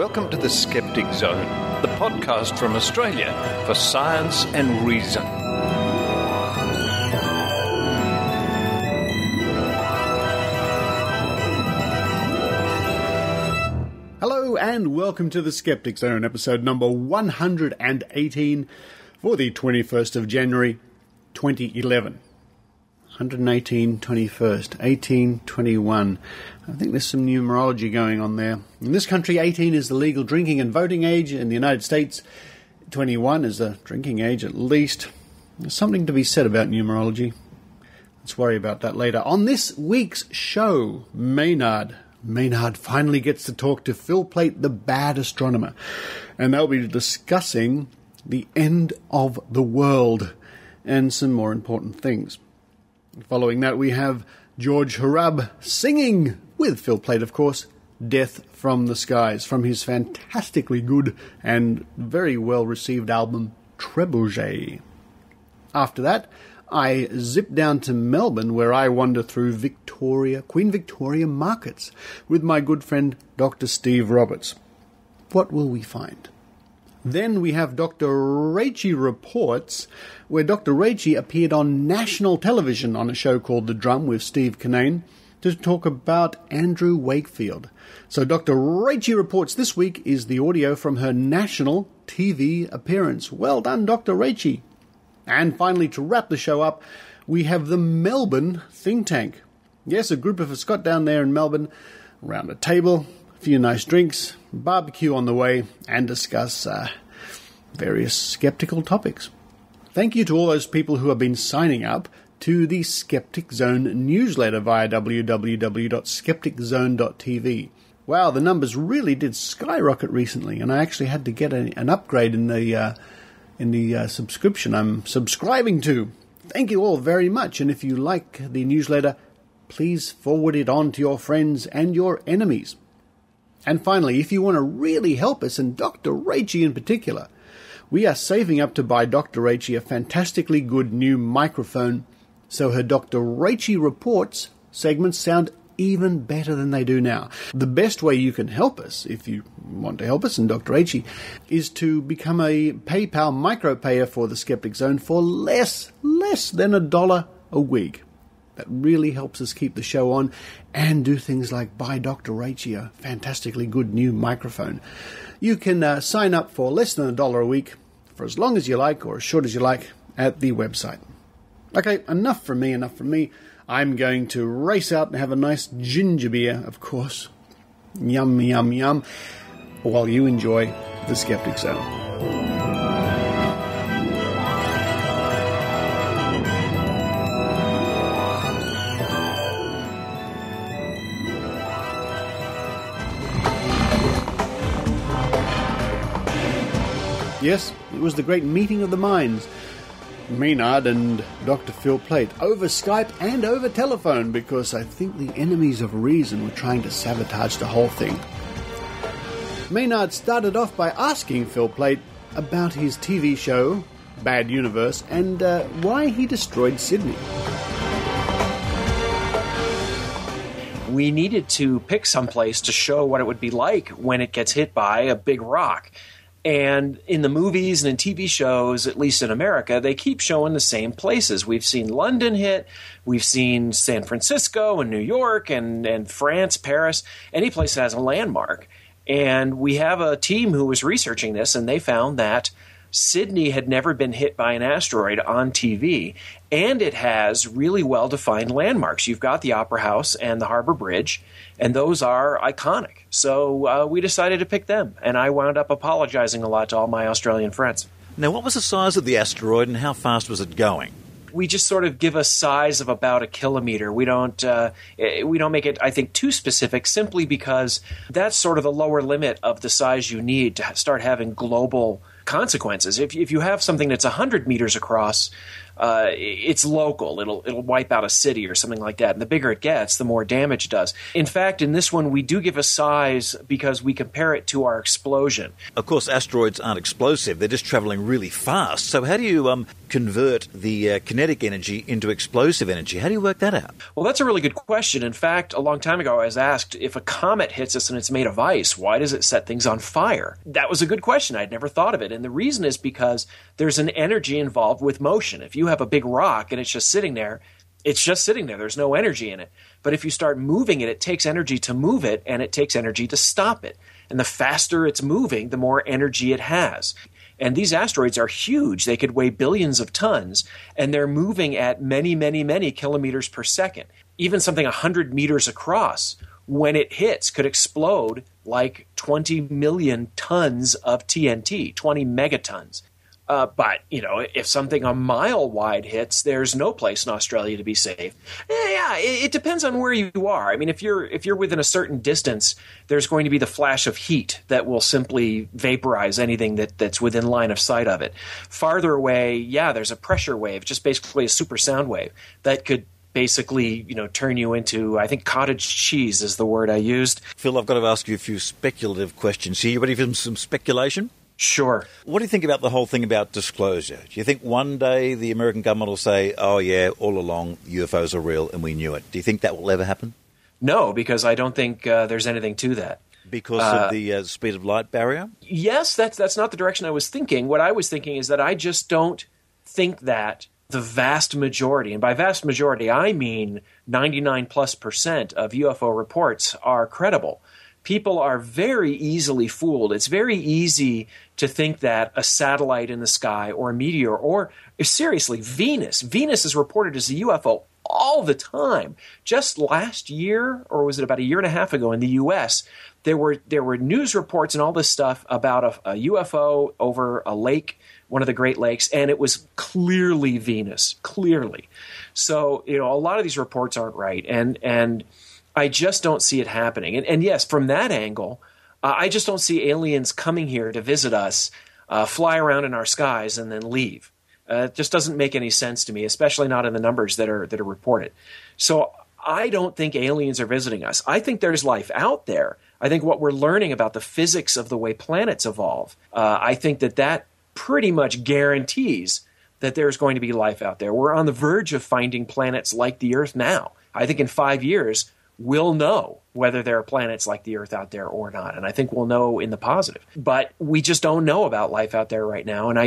welcome to the Skeptic Zone, the podcast from Australia for science and reason. Hello and welcome to the Skeptic Zone, episode number 118 for the 21st of January 2011. 118, 21st, 18, 21. I think there's some numerology going on there. In this country, 18 is the legal drinking and voting age. In the United States, 21 is the drinking age at least. There's something to be said about numerology. Let's worry about that later. On this week's show, Maynard finally gets to talk to Phil Plait, the Bad Astronomer. And they'll be discussing the end of the world and some more important things. Following that, we have George Hrab singing, with Phil Plait, of course, Death from the Skies, from his fantastically good and very well-received album, Trebuchet. After that, I zip down to Melbourne, where I wander through Queen Victoria markets, with my good friend Dr. Steve Roberts. What will we find? Then we have Dr. Rachie Reports, where Dr. Rachie appeared on national television on a show called The Drum with Steve Cannane to talk about Andrew Wakefield. So Dr. Rachie Reports this week is the audio from her national TV appearance. Well done, Dr. Rachie. And finally, to wrap the show up, we have the Melbourne think tank. Yes, a group of us got down there in Melbourne, around a table, a few nice drinks, barbecue on the way, and discuss various skeptical topics. Thank you to all those people who have been signing up to the Skeptic Zone newsletter via www.skepticzone.tv. Wow, the numbers really did skyrocket recently, and I actually had to get an upgrade in the subscription I'm subscribing to. Thank you all very much, and if you like the newsletter, please forward it on to your friends and your enemies. And finally, if you want to really help us, and Dr. Rachie in particular, we are saving up to buy Dr. Rachie a fantastically good new microphone so her Dr. Rachie Reports segments sound even better than they do now. The best way you can help us, if you want to help us and Dr. Rachie, is to become a PayPal micropayer for the Skeptic Zone for less than $1 a week. That really helps us keep the show on and do things like buy Dr. Rachie a fantastically good new microphone. You can sign up for less than $1 a week for as long as you like or as short as you like at the website. Okay, enough from me. I'm going to race out and have a nice ginger beer, of course. Yum, yum, yum. While you enjoy the Skeptic Zone. Yes, it was the great meeting of the minds. Maynard and Dr. Phil Plait, over Skype and over telephone, because I think the enemies of reason were trying to sabotage the whole thing. Maynard started off by asking Phil Plait about his TV show, Bad Universe, and why he destroyed Sydney. We needed to pick some place to show what it would be like when it gets hit by a big rock. And in the movies and in TV shows, at least in America, they keep showing the same places. We've seen London hit, we've seen San Francisco and New York and France, Paris, any place that has a landmark. And we have a team who was researching this, and they found that Sydney had never been hit by an asteroid on TV, and it has really well-defined landmarks. You've got the Opera House and the Harbour Bridge, and those are iconic. So we decided to pick them, and I wound up apologizing a lot to all my Australian friends. Now, what was the size of the asteroid, and how fast was it going? We just sort of give a size of about 1 kilometer. We don't make it, I think, too specific, simply because that's sort of the lower limit of the size you need to start having global consequences. If you have something that's 100 meters across, it's local. It'll wipe out a city or something like that. And the bigger it gets, the more damage it does. In fact, in this one, we do give a size because we compare it to our explosion. Of course, asteroids aren't explosive. They're just travelling really fast. So how do you convert the kinetic energy into explosive energy? How do you work that out? Well, that's a really good question. In fact, a long time ago, I was asked, if a comet hits us and it's made of ice, why does it set things on fire? That was a good question. I'd never thought of it. And the reason is because there's an energy involved with motion. If you have a big rock and it's just sitting there, it's just sitting there. There's no energy in it. But if you start moving it, it takes energy to move it, and it takes energy to stop it. And the faster it's moving, the more energy it has. And these asteroids are huge. They could weigh billions of tons, and they're moving at many, many, many kilometers per second. Even something 100 meters across, when it hits, could explode like 20 million tons of TNT, 20 megatons. But, if something a mile wide hits, there's no place in Australia to be safe. Yeah, it depends on where you are. I mean, if you're within a certain distance, there's going to be the flash of heat that will simply vaporize anything that's within line of sight of it. Farther away, yeah, there's a pressure wave, just basically a super sound wave that could basically, turn you into, I think cottage cheese is the word I used. Phil, I've got to ask you a few speculative questions here. You ready for some speculation? Sure. What do you think about the whole thing about disclosure? Do you think one day the American government will say, oh, yeah, all along UFOs are real and we knew it? Do you think that will ever happen? No, because I don't think there's anything to that. Because of the speed of light barrier? Yes, that's not the direction I was thinking. What I was thinking is that I just don't think that the vast majority, and by vast majority I mean 99+% of UFO reports are credible. People are very easily fooled. It's very easy to think that a satellite in the sky or a meteor or, seriously, Venus is reported as a UFO all the time. Just last year, or was it about a year and a half ago in the U.S., there were news reports and all this stuff about a UFO over a lake, one of the Great Lakes, and it was clearly Venus, clearly. So, a lot of these reports aren't right, and I just don't see it happening. And yes, from that angle, I just don't see aliens coming here to visit us, fly around in our skies, and then leave. It just doesn't make any sense to me, especially not in the numbers that are reported. So I don't think aliens are visiting us. I think there's life out there. I think what we're learning about the physics of the way planets evolve, I think that pretty much guarantees that there's going to be life out there. We're on the verge of finding planets like the Earth now. I think in 5 years, we'll know whether there are planets like the Earth out there or not. And I think we'll know in the positive. But we just don't know about life out there right now. And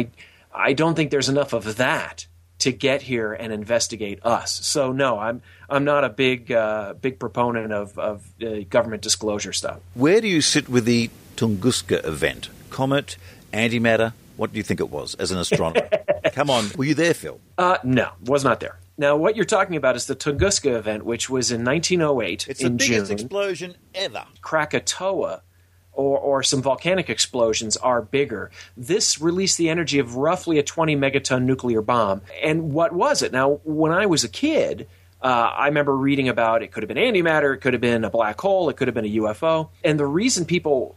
I don't think there's enough of that to get here and investigate us. So no, I'm not a big proponent of government disclosure stuff. Where do you sit with the Tunguska event? Comet, antimatter? What do you think it was as an astronomer? Come on, were you there, Phil? No, was not there. Now, what you're talking about is the Tunguska event, which was in 1908 it's in June. It's the biggest explosion ever. Krakatoa or some volcanic explosions are bigger. This released the energy of roughly a 20 megaton nuclear bomb. And what was it? Now, when I was a kid, I remember reading about it could have been antimatter, it could have been a black hole, it could have been a UFO. And the reason people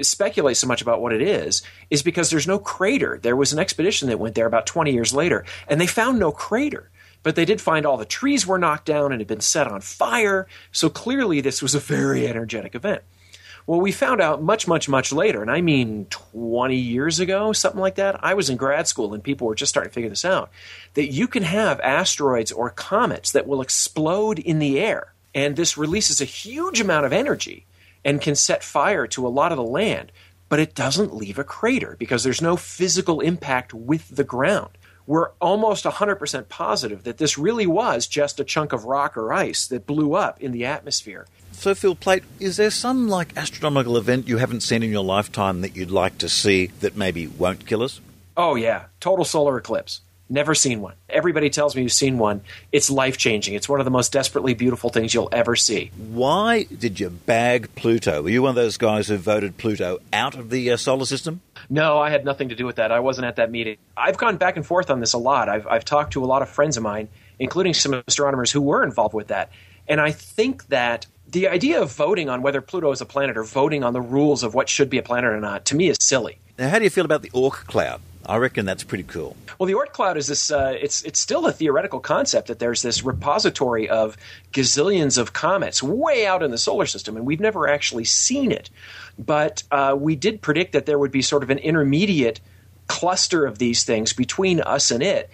speculate so much about what it is because there's no crater. There was an expedition that went there about 20 years later, and they found no crater. But they did find all the trees were knocked down and had been set on fire. So clearly this was a very energetic event. Well, we found out much, much, much later, and I mean 20 years ago, something like that. I was in grad school and people were just starting to figure this out, that you can have asteroids or comets that will explode in the air. And this releases a huge amount of energy and can set fire to a lot of the land. But it doesn't leave a crater because there's no physical impact with the ground. We're almost 100% positive that this really was just a chunk of rock or ice that blew up in the atmosphere. So, Phil Plait, is there some astronomical event you haven't seen in your lifetime that you'd like to see that maybe won't kill us? Oh, yeah. Total solar eclipse. Never seen one. Everybody tells me you've seen one. It's life-changing. It's one of the most desperately beautiful things you'll ever see. Why did you bag Pluto? Were you one of those guys who voted Pluto out of the solar system? No, I had nothing to do with that. I wasn't at that meeting. I've gone back and forth on this a lot. I've talked to a lot of friends of mine, including some astronomers who were involved with that. And I think that the idea of voting on whether Pluto is a planet or voting on the rules of what should be a planet or not, to me, is silly. Now, how do you feel about the Oort cloud? I reckon that's pretty cool. Well, the Oort cloud is this, it's still a theoretical concept that there's this repository of gazillions of comets way out in the solar system, and we've never actually seen it. But we did predict that there would be sort of an intermediate cluster of these things between us and it,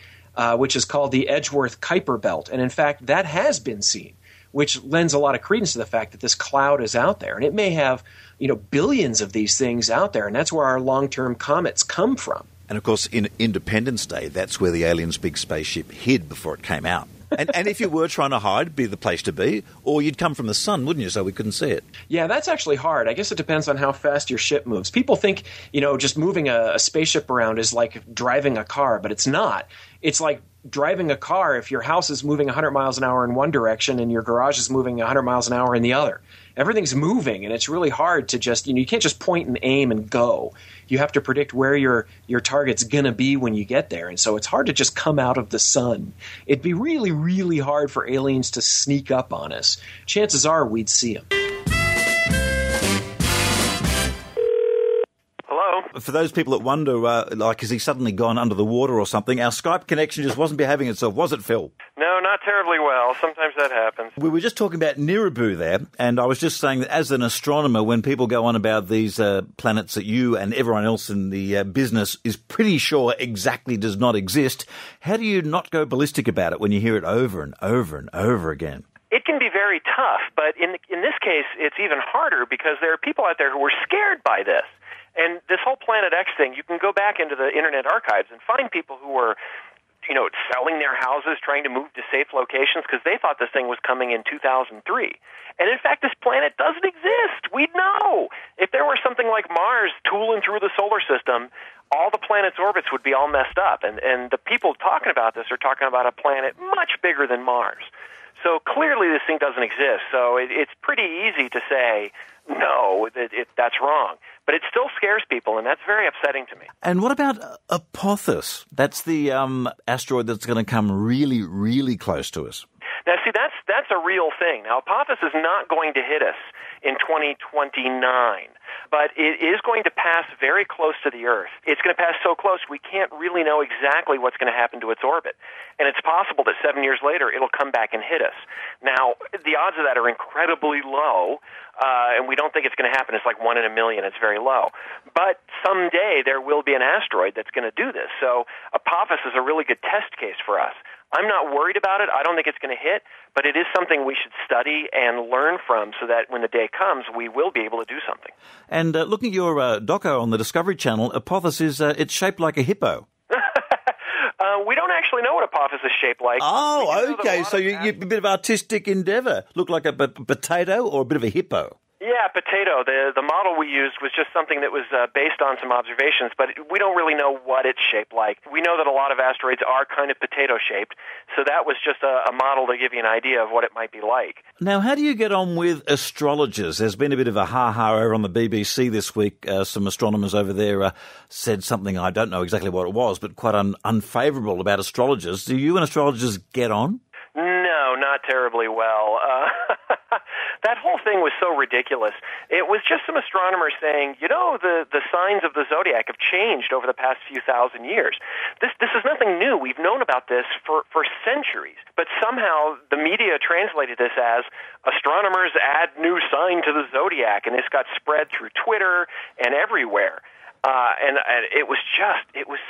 which is called the Edgeworth-Kuiper belt. And in fact, that has been seen, which lends a lot of credence to the fact that this cloud is out there. And it may have, billions of these things out there, and that's where our long-term comets come from. And, of course, in Independence Day, that's where the aliens' big spaceship hid before it came out. And if you were trying to hide, it'd be the place to be. Or you'd come from the sun, wouldn't you, so we couldn't see it? Yeah, that's actually hard. I guess it depends on how fast your ship moves. People think, just moving a spaceship around is like driving a car, but it's not. It's like driving a car if your house is moving 100 miles an hour in one direction and your garage is moving 100 miles an hour in the other. Everything's moving, and it's really hard to just, you can't just point and aim and go. You have to predict where your target's going to be when you get there, and so it's hard to just come out of the sun. It'd be really, really hard for aliens to sneak up on us. Chances are we'd see them. Hello? For those people that wonder, has he suddenly gone under the water or something, our Skype connection just wasn't behaving itself, was it, Phil? No, not terribly well. Sometimes that happens. We were just talking about Nibiru there, and I was just saying that as an astronomer, when people go on about these planets that you and everyone else in the business is pretty sure exactly does not exist, how do you not go ballistic about it when you hear it over and over and over again? It can be very tough, but in this case, it's even harder because there are people out there who are scared by this. And this whole Planet X thing, you can go back into the Internet archives and find people who were, selling their houses, trying to move to safe locations because they thought this thing was coming in 2003. And in fact, this planet doesn't exist. We'd know. If there were something like Mars tooling through the solar system, all the planet's orbits would be all messed up. And the people talking about this are talking about a planet much bigger than Mars. So clearly this thing doesn't exist. So it's pretty easy to say, no, that's wrong. But it still scares people, and that's very upsetting to me. And what about Apophis? That's the asteroid that's going to come really, really close to us. Now, see, that's a real thing. Now, Apophis is not going to hit us in 2029, but it is going to pass very close to the Earth. It's going to pass so close we can't really know exactly what's going to happen to its orbit. And it's possible that 7 years later it'll come back and hit us. Now, the odds of that are incredibly low, and we don't think it's going to happen. It's like 1 in a million. It's very low. But someday there will be an asteroid that's going to do this. So Apophis is a really good test case for us. I'm not worried about it. I don't think it's going to hit, but it is something we should study and learn from so that when the day comes, we will be able to do something. And looking at your doco on the Discovery Channel, Apophis is it's shaped like a hippo. We don't actually know what Apophis is shaped like. Oh, okay. So you're a bit of artistic endeavour. Look like a potato or a bit of a hippo? Yeah, potato. The model we used was just something that was based on some observations, but we don't really know what it's shaped like. We know that a lot of asteroids are kind of potato-shaped, so that was just a model to give you an idea of what it might be like. Now, how do you get on with astrologers? There's been a bit of a ha-ha over on the BBC this week. Some astronomers over there said something, I don't know exactly what it was, but quite unfavourable about astrologers. Do you and astrologers get on? No, not terribly well. That whole thing was so ridiculous. It was just some astronomers saying, the signs of the zodiac have changed over the past few thousand years. This is nothing new. We've known about this for centuries. But somehow the media translated this as astronomers add new sign to the zodiac, and this got spread through Twitter and everywhere. And it was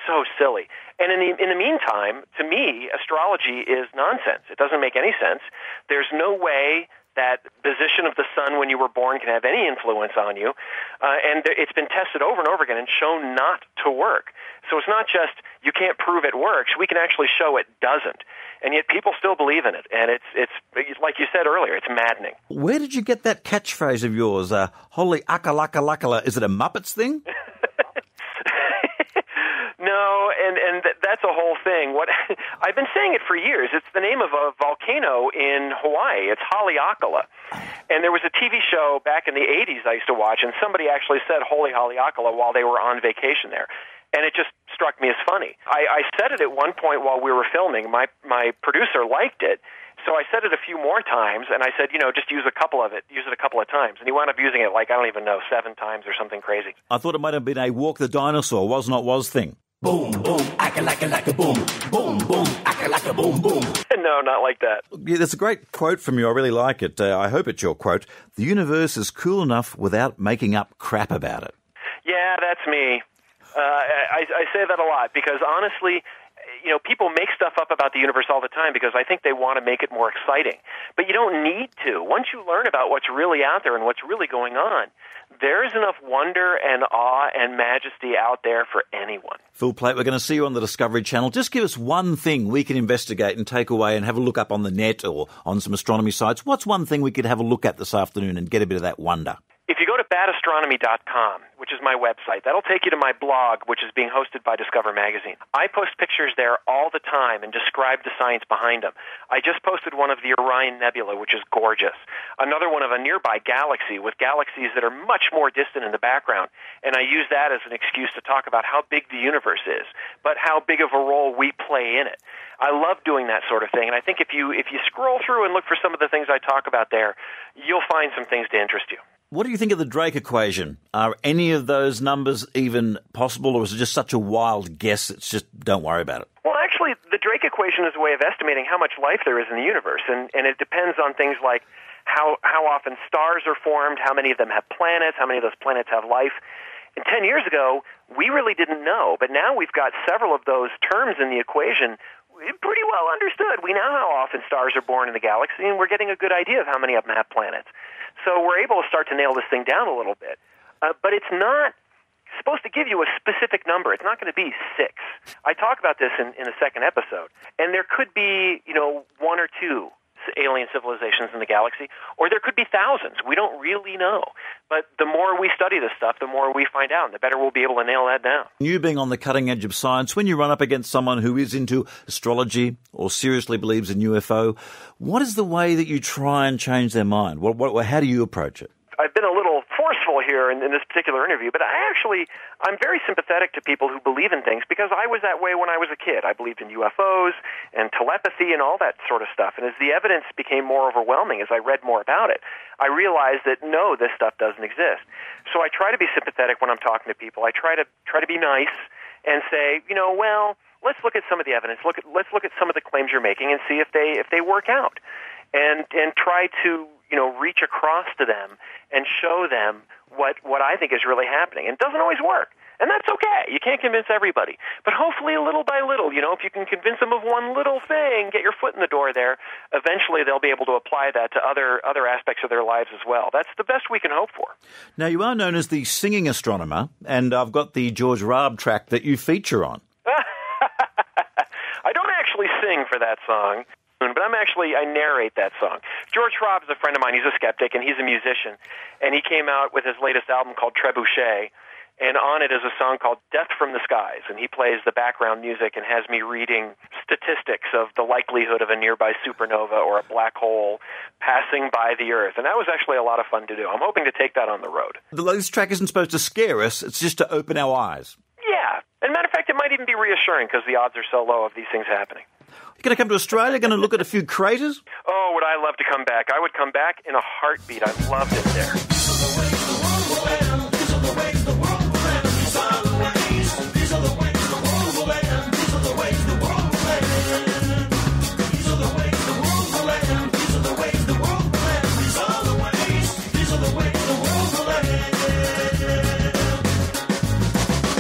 so silly. And in the meantime, to me, astrology is nonsense. It doesn't make any sense. There's no way that position of the sun when you were born can have any influence on you. And it's been tested over and over again and shown not to work. So it's not just you can't prove it works. We can actually show it doesn't. And yet people still believe in it. And it's like you said earlier, it's maddening. Where did you get that catchphrase of yours, holy akalaka? Is it a Muppets thing? No, and that's a whole thing. I've been saying it for years. It's the name of a volcano in Hawaii. It's Haleakala. And there was a TV show back in the 80s I used to watch, and somebody actually said Holy Haleakala while they were on vacation there. And it just struck me as funny. I said it at one point while we were filming. My producer liked it. So I said it a few more times, and I said, just use it a couple of times. And he wound up using it 7 times or something crazy. I thought it might have been a walk the dinosaur, was not was thing. Boom, boom, aka-laka-laka boom. Boom, boom, aka-laka boom, boom. No, not like that. Yeah, that's a great quote from you. I really like it. I hope it's your quote. The universe is cool enough without making up crap about it. Yeah, that's me. I say that a lot because honestly, you know, people make stuff up about the universe all the time because I think they want to make it more exciting. But you don't need to. Once you learn about what's really out there and what's really going on, there's enough wonder and awe and majesty out there for anyone. Phil Plait, we're going to see you on the Discovery Channel. Just give us one thing we can investigate and take away and have a look up on the net or on some astronomy sites. What's one thing we could have a look at this afternoon and get a bit of that wonder? If you go to badastronomy.com, which is my website, that'll take you to my blog, which is being hosted by Discover Magazine. I post pictures there all the time and describe the science behind them. I just posted one of the Orion Nebula, which is gorgeous. Another one of a nearby galaxy with galaxies that are much more distant in the background. And I use that as an excuse to talk about how big the universe is, but how big of a role we play in it. I love doing that sort of thing, and I think if you scroll through and look for some of the things I talk about there, you'll find some things to interest you. What do you think of the Drake equation? Are any of those numbers even possible, or is it just such a wild guess it's just don't worry about it? Well, actually, the Drake equation is a way of estimating how much life there is in the universe, and it depends on things like how often stars are formed, how many of them have planets, how many of those planets have life. And 10 years ago, we really didn't know, but now we've got several of those terms in the equation pretty well understood. We know how often stars are born in the galaxy, and we're getting a good idea of how many of them have planets. So we're able to start to nail this thing down a little bit. But it's not supposed to give you a specific number. It's not going to be 6. I talk about this in the second episode. And there could be, one or two alien civilizations in the galaxy, or there could be thousands. We don't really know. But the more we study this stuff, the more we find out, and the better we'll be able to nail that down. You being on the cutting edge of science, when you run up against someone who is into astrology or seriously believes in UFO, what is the way that you try and change their mind? How do you approach it? I've been a little forceful here in this particular interview, but I'm very sympathetic to people who believe in things because I was that way when I was a kid. I believed in UFOs and telepathy and all that sort of stuff. And as the evidence became more overwhelming, as I read more about it, I realized that no, this stuff doesn't exist. So I try to be sympathetic when I'm talking to people. I try to be nice and say, let's look at some of the evidence. Let's look at some of the claims you're making and see if they work out. And try to reach across to them and show them what I think is really happening. And it doesn't always work, and that's okay. You can't convince everybody, but hopefully little by little, if you can convince them of one little thing, get your foot in the door there, eventually they'll be able to apply that to other aspects of their lives as well. That's the best we can hope for. Now, you are known as the singing astronomer, and I've got the George Hrab track that you feature on. I don't actually sing for that song, but I narrate that song. George Hrab is a friend of mine. He's a skeptic, and he's a musician. And he came out with his latest album called Trebuchet, and on it is a song called Death from the Skies. And he plays the background music and has me reading statistics of the likelihood of a nearby supernova or a black hole passing by the Earth. And that was actually a lot of fun to do. I'm hoping to take that on the road. The latest track isn't supposed to scare us. It's just to open our eyes. Yeah. As a matter of fact, it might even be reassuring because the odds are so low of these things happening. You're going to come to Australia, going to look at a few craters? Oh, would I love to come back. I would come back in a heartbeat. I loved it there.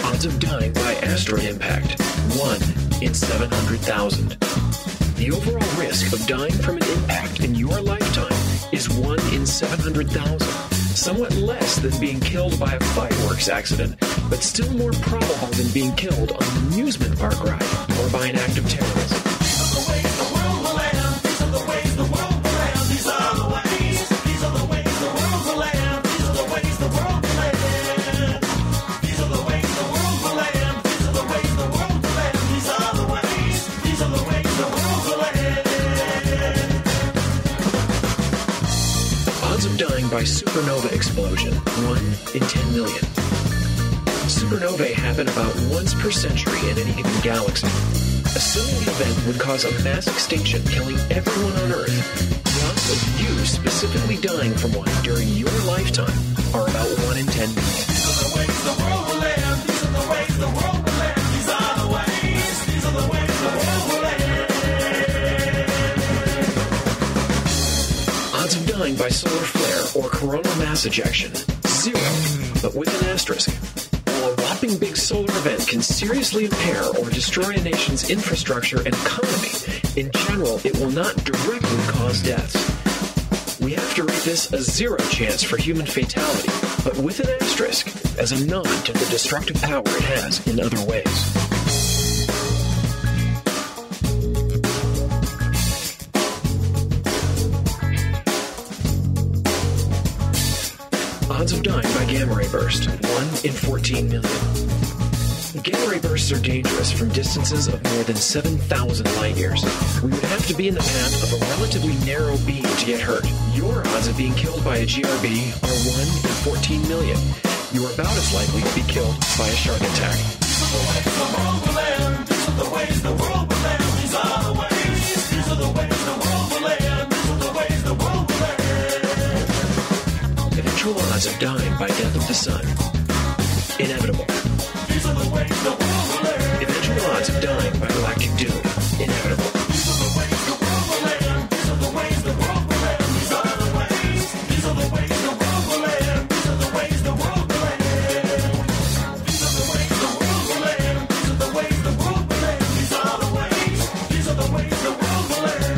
Odds of dying by asteroid impact, 1 in 700,000. The overall risk of dying from an impact in your lifetime is 1 in 700,000, somewhat less than being killed by a fireworks accident, but still more probable than being killed on an amusement park ride or by an act of terrorism. Dying by supernova explosion, 1 in 10 million. Supernovae happen about once per century in any given galaxy. Assuming the event would cause a mass extinction, killing everyone on Earth, the odds of you specifically dying from one during your lifetime are about 1 in 10 million. These are the ways the world will end. These are the ways the world will end. These are Odds of dying by solar flare or coronal mass ejection, 0, but with an asterisk. While a whopping big solar event can seriously impair or destroy a nation's infrastructure and economy, in general, it will not directly cause deaths. We have to rate this a 0 chance for human fatality, but with an asterisk, as a nod to the destructive power it has in other ways. Odds of dying by gamma ray burst, 1 in 14 million. Gamma ray bursts are dangerous from distances of more than 7,000 light years. We would have to be in the path of a relatively narrow beam to get hurt. Your odds of being killed by a GRB are 1 in 14 million. You are about as likely to be killed by a shark attack. Eventual odds of dying by death of the sun. Inevitable. Eventual odds of dying by galactic doom. Inevitable.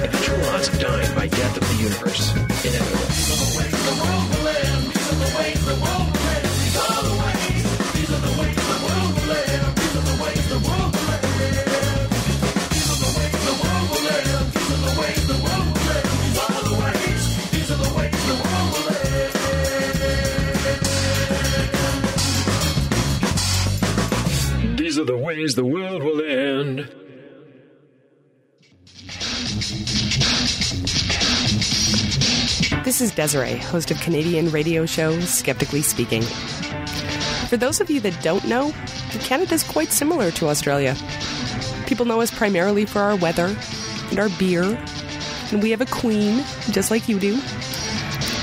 Eventual odds of dying by death of the universe. Inevitable. These are the ways the world will end. This is Desiree, host of Canadian radio show Skeptically Speaking. For those of you that don't know, Canada's quite similar to Australia. People know us primarily for our weather and our beer, and we have a queen, just like you do.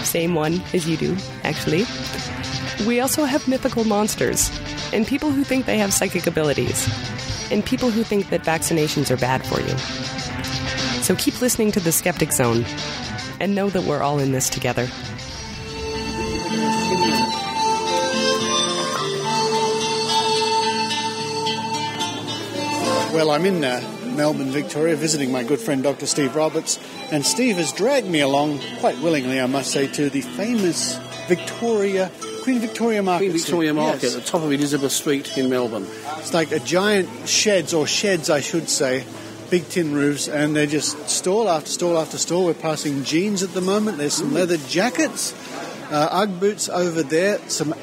Same one as you do, actually. We also have mythical monsters, and people who think they have psychic abilities, and people who think that vaccinations are bad for you. So keep listening to the Skeptic Zone, and know that we're all in this together. Well, I'm in Melbourne, Victoria, visiting my good friend Dr. Steve Roberts, and Steve has dragged me along, quite willingly, I must say, to the famous Queen Victoria Market. Queen Victoria Market, yes. At the top of Elizabeth Street in Melbourne. It's like a giant sheds, I should say, big tin roofs, and they're just stall after stall after stall. We're passing jeans at the moment. There's some leather jackets, Ugg boots over there, some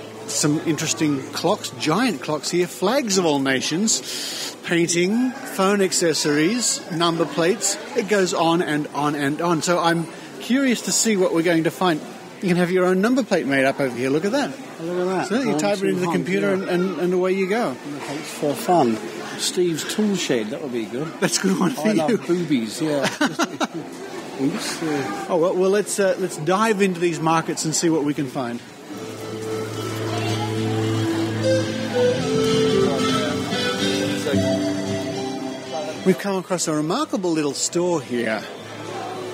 interesting clocks, giant clocks here, flags of all nations, painting, phone accessories, number plates. It goes on and on and on. So I'm curious to see what we're going to find. You can have your own number plate made up over here. Look at that. Look at that. So you type it into the computer and away you go. It's for fun. Steve's tool shed, that would be good. That's a good one for you. I love boobies, yeah. Oops. Oh, well, let's dive into these markets and see what we can find. We've come across a remarkable little store here.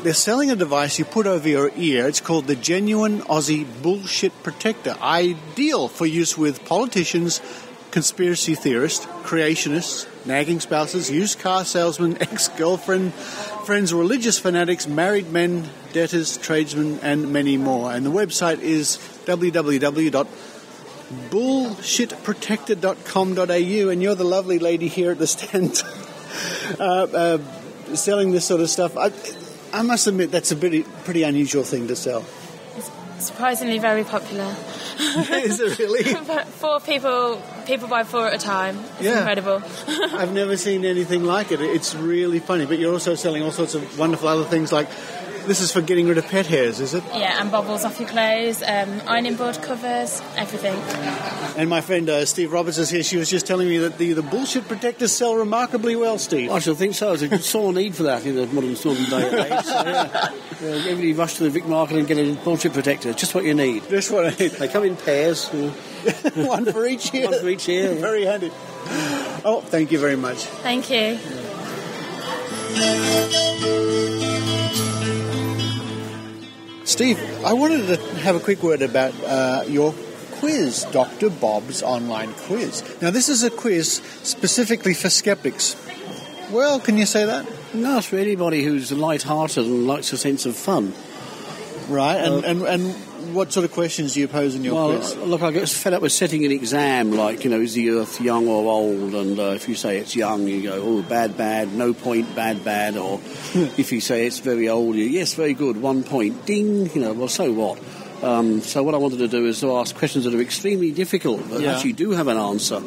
They're selling a device you put over your ear. It's called the Genuine Aussie Bullshit Protector. Ideal for use with politicians, conspiracy theorists, creationists, nagging spouses, used car salesmen, ex-girlfriend, friends, religious fanatics, married men, debtors, tradesmen, and many more. And the website is www.bullshitprotector.com.au, and you're the lovely lady here at the stand selling this sort of stuff. I must admit that's a pretty unusual thing to sell. Surprisingly very popular. Is it really? 4 people buy 4 at a time. It's incredible. I've never seen anything like it. It's really funny. But you're also selling all sorts of wonderful other things like, this is for getting rid of pet hairs, is it? Yeah, and bubbles off your clothes, ironing board covers, everything. And my friend Steve Roberts is here. She was just telling me that the bullshit protectors sell remarkably well, Steve. I should think so. There's a sore need for that in the modern day and age. So, everybody rush to the Vic Market and get a bullshit protector. It's just what you need. Just what I need. They come in pairs. One for each ear. One for each ear. Yeah. Very handy. Oh, thank you very much. Thank you. Steve, I wanted to have a quick word about your quiz, Dr. Bob's online quiz. Now, this is a quiz specifically for skeptics. Well, can you say that? No, it's for anybody who's light-hearted and likes a sense of fun. Right, and what sort of questions do you pose in your quiz? Look, I get fed up with setting an exam, like, is the Earth young or old? And if you say it's young, you go, oh, bad, no point, bad. Or if you say it's very old, yes, very good, 1 point, ding, well, so what? So what I wanted to do is to ask questions that are extremely difficult, but actually do have an answer.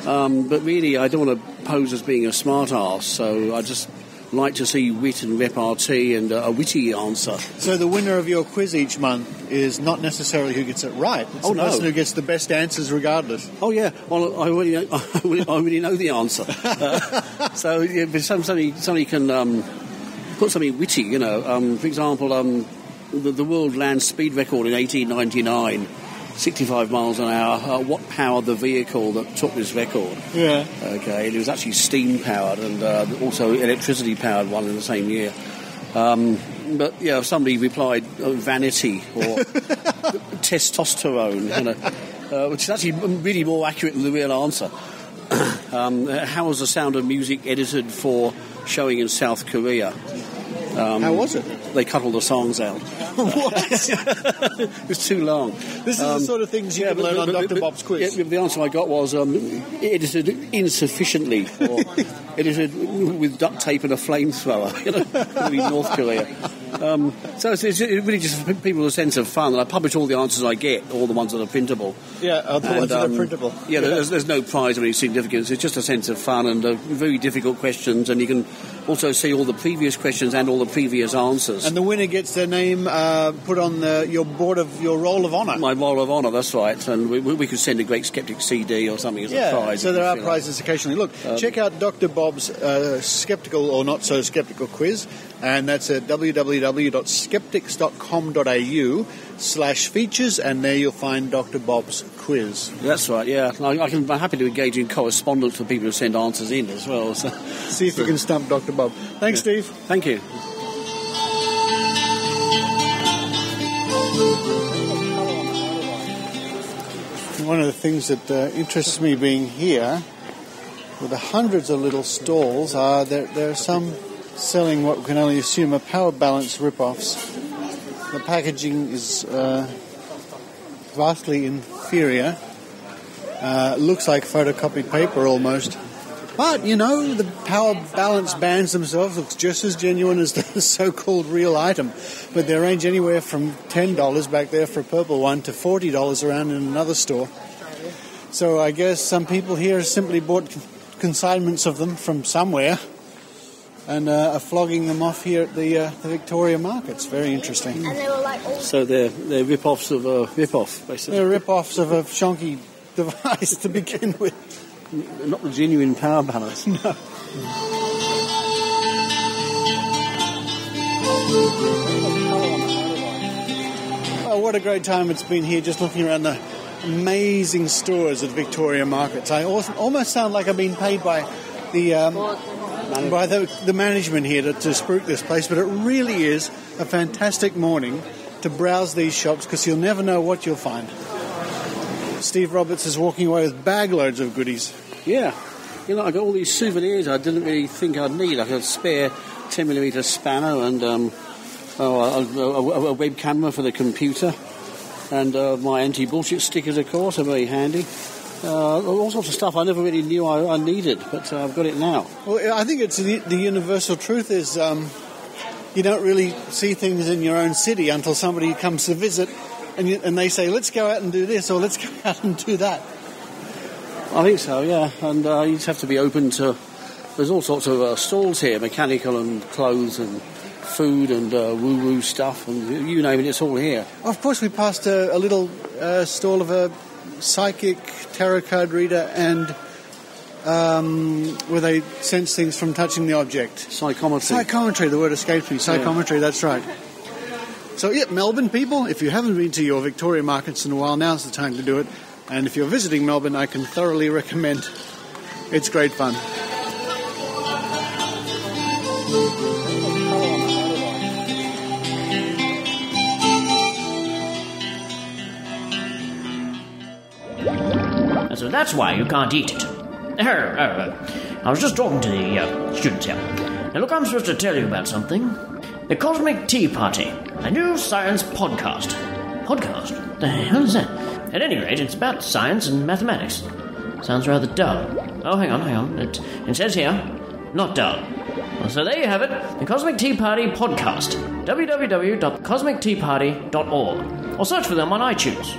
But really, I don't want to pose as being a smart ass, so I just like to see wit and repartee and a witty answer. So the winner of your quiz each month is not necessarily who gets it right. It's the person who gets the best answers regardless. Oh, yeah. Well, I already know the answer. So if somebody can put something witty, for example, the world land speed record in 1899, 65 miles an hour. What powered the vehicle that took this record? Yeah. Okay, it was actually steam-powered and also electricity-powered one in the same year. But, if somebody replied vanity or testosterone, which is actually really more accurate than the real answer. How was the Sound of Music edited for showing in South Korea? How was it? They cut all the songs out. What? It was too long. This is the sort of things you can learn on Dr. Bob's quiz. Yeah, the answer I got was edited insufficiently, or edited with duct tape and a flamethrower, in North Korea. So it's really just for people a sense of fun. And I publish all the answers I get, all the ones that are printable. Yeah, the ones that are printable. Yeah, there's no prize of any significance. It's just a sense of fun and very difficult questions, and you can also see all the previous questions and all the previous answers. And the winner gets their name put on your roll of honour. My roll of honour, that's right. And we could send a Great Skeptic CD or something as a prize. So there are prizes occasionally. Look, check out Dr. Bob's Skeptical or Not So Skeptical quiz, and that's at www.skeptics.com.au/features, and there you'll find Dr. Bob's quiz. That's right, yeah. I'm happy to engage in correspondence for people who send answers in as well. So. See if you can stump Dr. Bob. Thanks, Steve. Thank you. One of the things that interests me being here, with the hundreds of little stalls, are there are some selling what we can only assume are power balance rip-offs. The packaging is vastly inferior. Looks like photocopied paper almost. But, the power balance bands themselves look just as genuine as the so-called real item. But they range anywhere from $10 back there for a purple one to $40 around in another store. So I guess some people here simply bought consignments of them from somewhere and are flogging them off here at the Victoria markets. Very interesting. And they were like so they're rip-offs of a rip-off, basically. They're rip-offs of a shonky device to begin with. Not the genuine power balance. No. Oh, what a great time it's been here, just looking around the amazing stores at Victoria Markets. I almost sound like I've been paid by the management here to spruik this place, but it really is a fantastic morning to browse these shops, because you'll never know what you'll find. Steve Roberts is walking away with bag loads of goodies. Yeah. I got all these souvenirs I didn't really think I'd need. Like a spare 10mm spanner and a web camera for the computer. And my anti-bullshit stickers, of course, are very handy. All sorts of stuff I never really knew I needed, but I've got it now. Well, I think it's the universal truth is you don't really see things in your own city until somebody comes to visit and they say, let's go out and do this, or let's go out and do that. I think so, yeah. And you just have to be open to... There's all sorts of stalls here, mechanical and clothes and food and woo-woo stuff, and you name it, it's all here. Of course, we passed a little stall of a psychic tarot card reader and where they sense things from touching the object. Psychometry, the word escapes me. Psychometry, yeah. That's right. So, yeah, Melbourne people, if you haven't been to your Victoria markets in a while, now's the time to do it. And if you're visiting Melbourne, I can thoroughly recommend. It's great fun. So that's why you can't eat it. I was just talking to the students here. Now look, I'm supposed to tell you about something. The Cosmic Tea Party, a new science podcast. Podcast? The hell is that? At any rate, it's about science and mathematics. Sounds rather dull. Oh, hang on. It says here, not dull. Well, so there you have it, the Cosmic Tea Party podcast. www.cosmicteaparty.org. Or search for them on iTunes.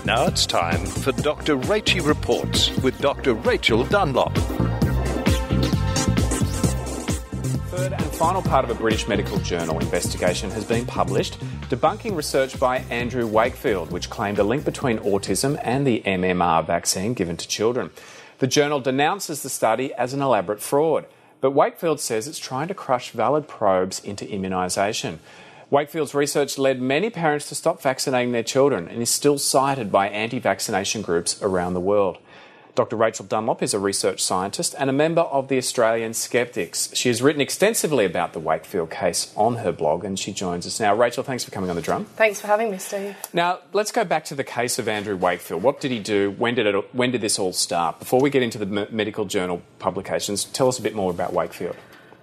Now it's time for Dr. Rachie Reports with Dr. Rachael Dunlop. Third and final part of a British medical journal investigation has been published, debunking research by Andrew Wakefield, which claimed a link between autism and the MMR vaccine given to children. The journal denounces the study as an elaborate fraud, but Wakefield says it's trying to crush valid probes into immunisation. Wakefield's research led many parents to stop vaccinating their children and is still cited by anti-vaccination groups around the world. Dr Rachael Dunlop is a research scientist and a member of the Australian Skeptics. She has written extensively about the Wakefield case on her blog, and she joins us now. Rachel, thanks for coming on the drum. Thanks for having me, Steve. Now, let's go back to the case of Andrew Wakefield. What did he do? When did this all start? Before we get into the medical journal publications, tell us a bit more about Wakefield.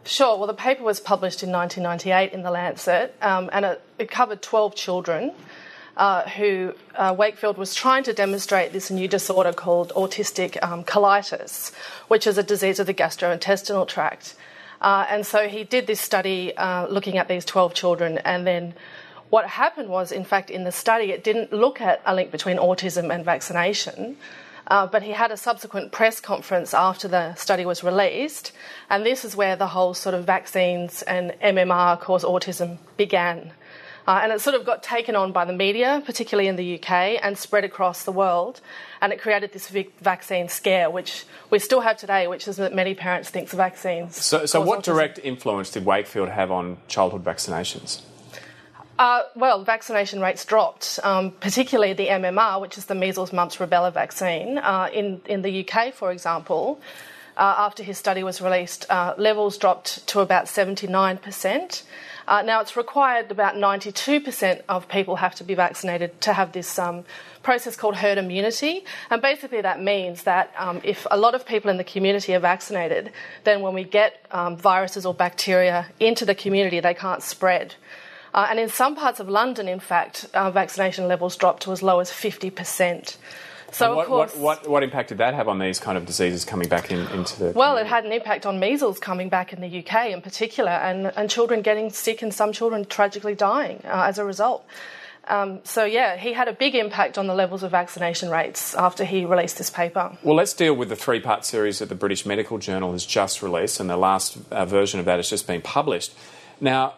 Sure. Well, the paper was published in 1998 in The Lancet, and it covered 12 children who Wakefield was trying to demonstrate this new disorder called autistic colitis, which is a disease of the gastrointestinal tract. And so he did this study looking at these 12 children, and then what happened was, in fact, in the study, it didn't look at a link between autism and vaccination. But he had a subsequent press conference after the study was released, and this is where the whole sort of vaccines and MMR cause autism began. And it sort of got taken on by the media, particularly in the UK, and spread across the world, and it created this vaccine scare, which we still have today, which is that many parents think the vaccines So what direct influence did Wakefield have on childhood vaccinations? Well, vaccination rates dropped, particularly the MMR, which is the measles, mumps, rubella vaccine. In the UK, for example, after his study was released, levels dropped to about 79%. Now, it's required about 92% of people have to be vaccinated to have this process called herd immunity. And basically that means that if a lot of people in the community are vaccinated, then when we get viruses or bacteria into the community, they can't spread. And in some parts of London, in fact, vaccination levels dropped to as low as 50%. So, of course, what impact did that have on these kind of diseases coming back into the... Well, it had an impact on measles coming back in the UK in particular, and children getting sick and some children tragically dying as a result. He had a big impact on the levels of vaccination rates after he released this paper. Well, let's deal with the three-part series that the British Medical Journal has just released, and the last version of that has just been published. Now,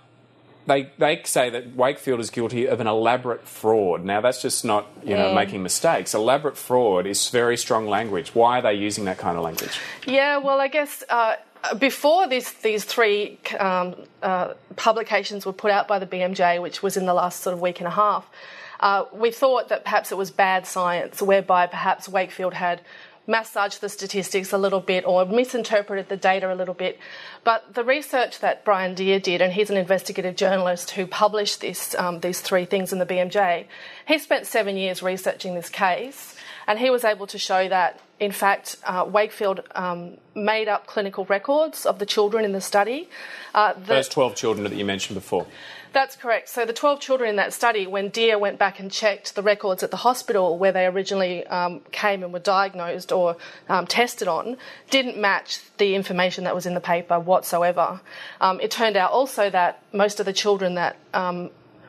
They say that Wakefield is guilty of an elaborate fraud. Now, that's just not, making mistakes. Elaborate fraud is very strong language. Why are they using that kind of language? Yeah, well, I guess before these three publications were put out by the BMJ, which was in the last sort of week and a half, we thought that perhaps it was bad science, whereby perhaps Wakefield had massaged the statistics a little bit or misinterpreted the data a little bit. But the research that Brian Deere did, and he's an investigative journalist who published these three things in the BMJ, he spent 7 years researching this case, and he was able to show that, in fact, Wakefield made up clinical records of the children in the study. Those 12 children that you mentioned before. That's correct. So the 12 children in that study, when Deere went back and checked the records at the hospital where they originally came and were diagnosed or tested on, didn't match the information that was in the paper whatsoever. It turned out also that most of the children that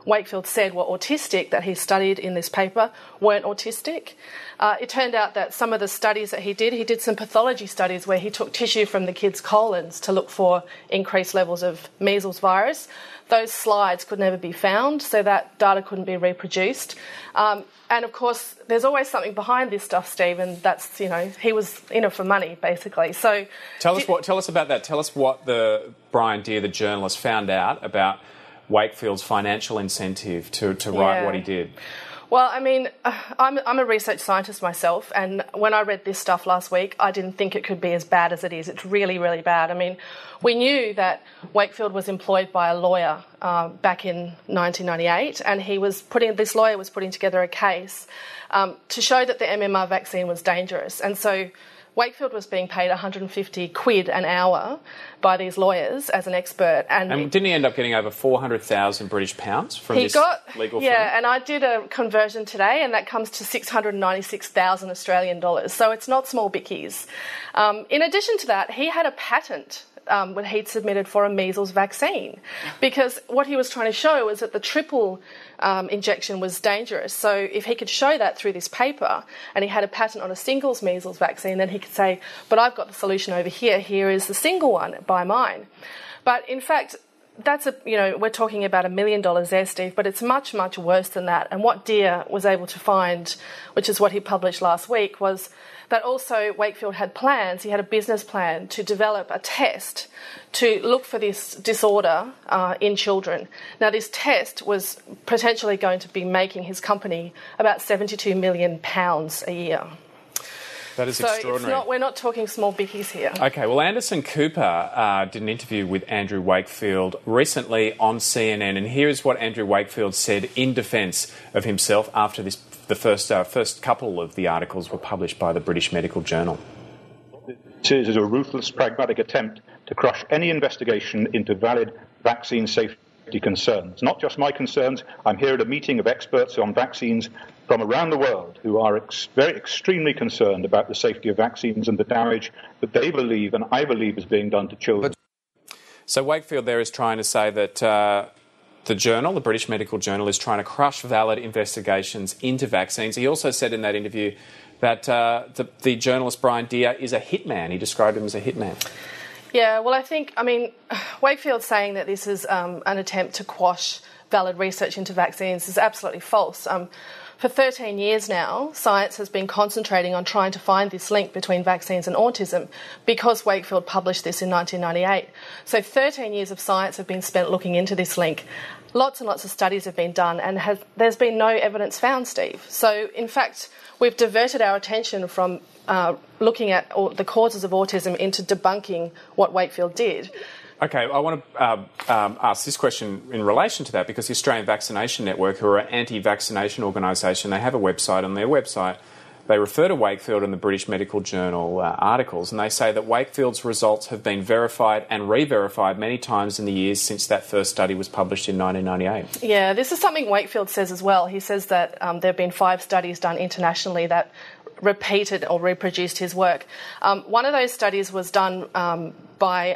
Wakefield said were autistic that he studied in this paper weren't autistic. It turned out that some of the studies that he did some pathology studies where he took tissue from the kids' colons to look for increased levels of measles virus. Those slides could never be found, so that data couldn't be reproduced. And of course, there's always something behind this stuff, Steve, and that's, he was in it for money, basically. So tell us about that. Tell us what the Brian Deere, the journalist, found out about Wakefield's financial incentive to write what he did. Well, I mean, I'm a research scientist myself, and when I read this stuff last week, I didn't think it could be as bad as it is. It's really, really bad. I mean, we knew that Wakefield was employed by a lawyer back in 1998, and this lawyer was putting together a case to show that the MMR vaccine was dangerous. And so Wakefield was being paid 150 quid an hour by these lawyers as an expert. And didn't he end up getting over 400,000 British pounds from this legal firm? Yeah, and I did a conversion today, and that comes to 696,000 Australian dollars. So it's not small bickies. In addition to that, he had a patent when he'd submitted for a measles vaccine, because what he was trying to show was that the triple injection was dangerous. So if he could show that through this paper, and he had a patent on a singles measles vaccine, then he could say, but I've got the solution over here. Here is the single one, buy mine. But in fact, we're talking about $1 million there, Steve, but it's much, much worse than that. And what Deere was able to find, which is what he published last week, was that also Wakefield had plans. He had a business plan to develop a test to look for this disorder in children. Now, this test was potentially going to be making his company about £72 million a year. That is extraordinary. We're not talking small bickies here. Okay, well, Anderson Cooper did an interview with Andrew Wakefield recently on CNN, and here's what Andrew Wakefield said in defence of himself after the first couple of the articles were published by the British Medical Journal. This is a ruthless, pragmatic attempt to crush any investigation into valid vaccine safety concerns. Not just my concerns. I'm here at a meeting of experts on vaccines from around the world who are extremely concerned about the safety of vaccines and the damage that they believe and I believe is being done to children. So Wakefield there is trying to say that the British Medical Journal, is trying to crush valid investigations into vaccines. He also said in that interview that the journalist Brian Deere is a hitman. He described him as a hitman. Yeah, well, Wakefield's saying that this is an attempt to quash valid research into vaccines is absolutely false. For 13 years now, science has been concentrating on trying to find this link between vaccines and autism because Wakefield published this in 1998. So 13 years of science have been spent looking into this link. Lots and lots of studies have been done, and there's been no evidence found, Steve. So, in fact, we've diverted our attention from looking at the causes of autism into debunking what Wakefield did. Okay, I want to ask this question in relation to that, because the Australian Vaccination Network, who are an anti-vaccination organisation, they have a website. On their website, they refer to Wakefield and the British Medical Journal articles, and they say that Wakefield's results have been verified and re-verified many times in the years since that first study was published in 1998. Yeah, this is something Wakefield says as well. He says that there have been 5 studies done internationally that repeated or reproduced his work. One of those studies was done by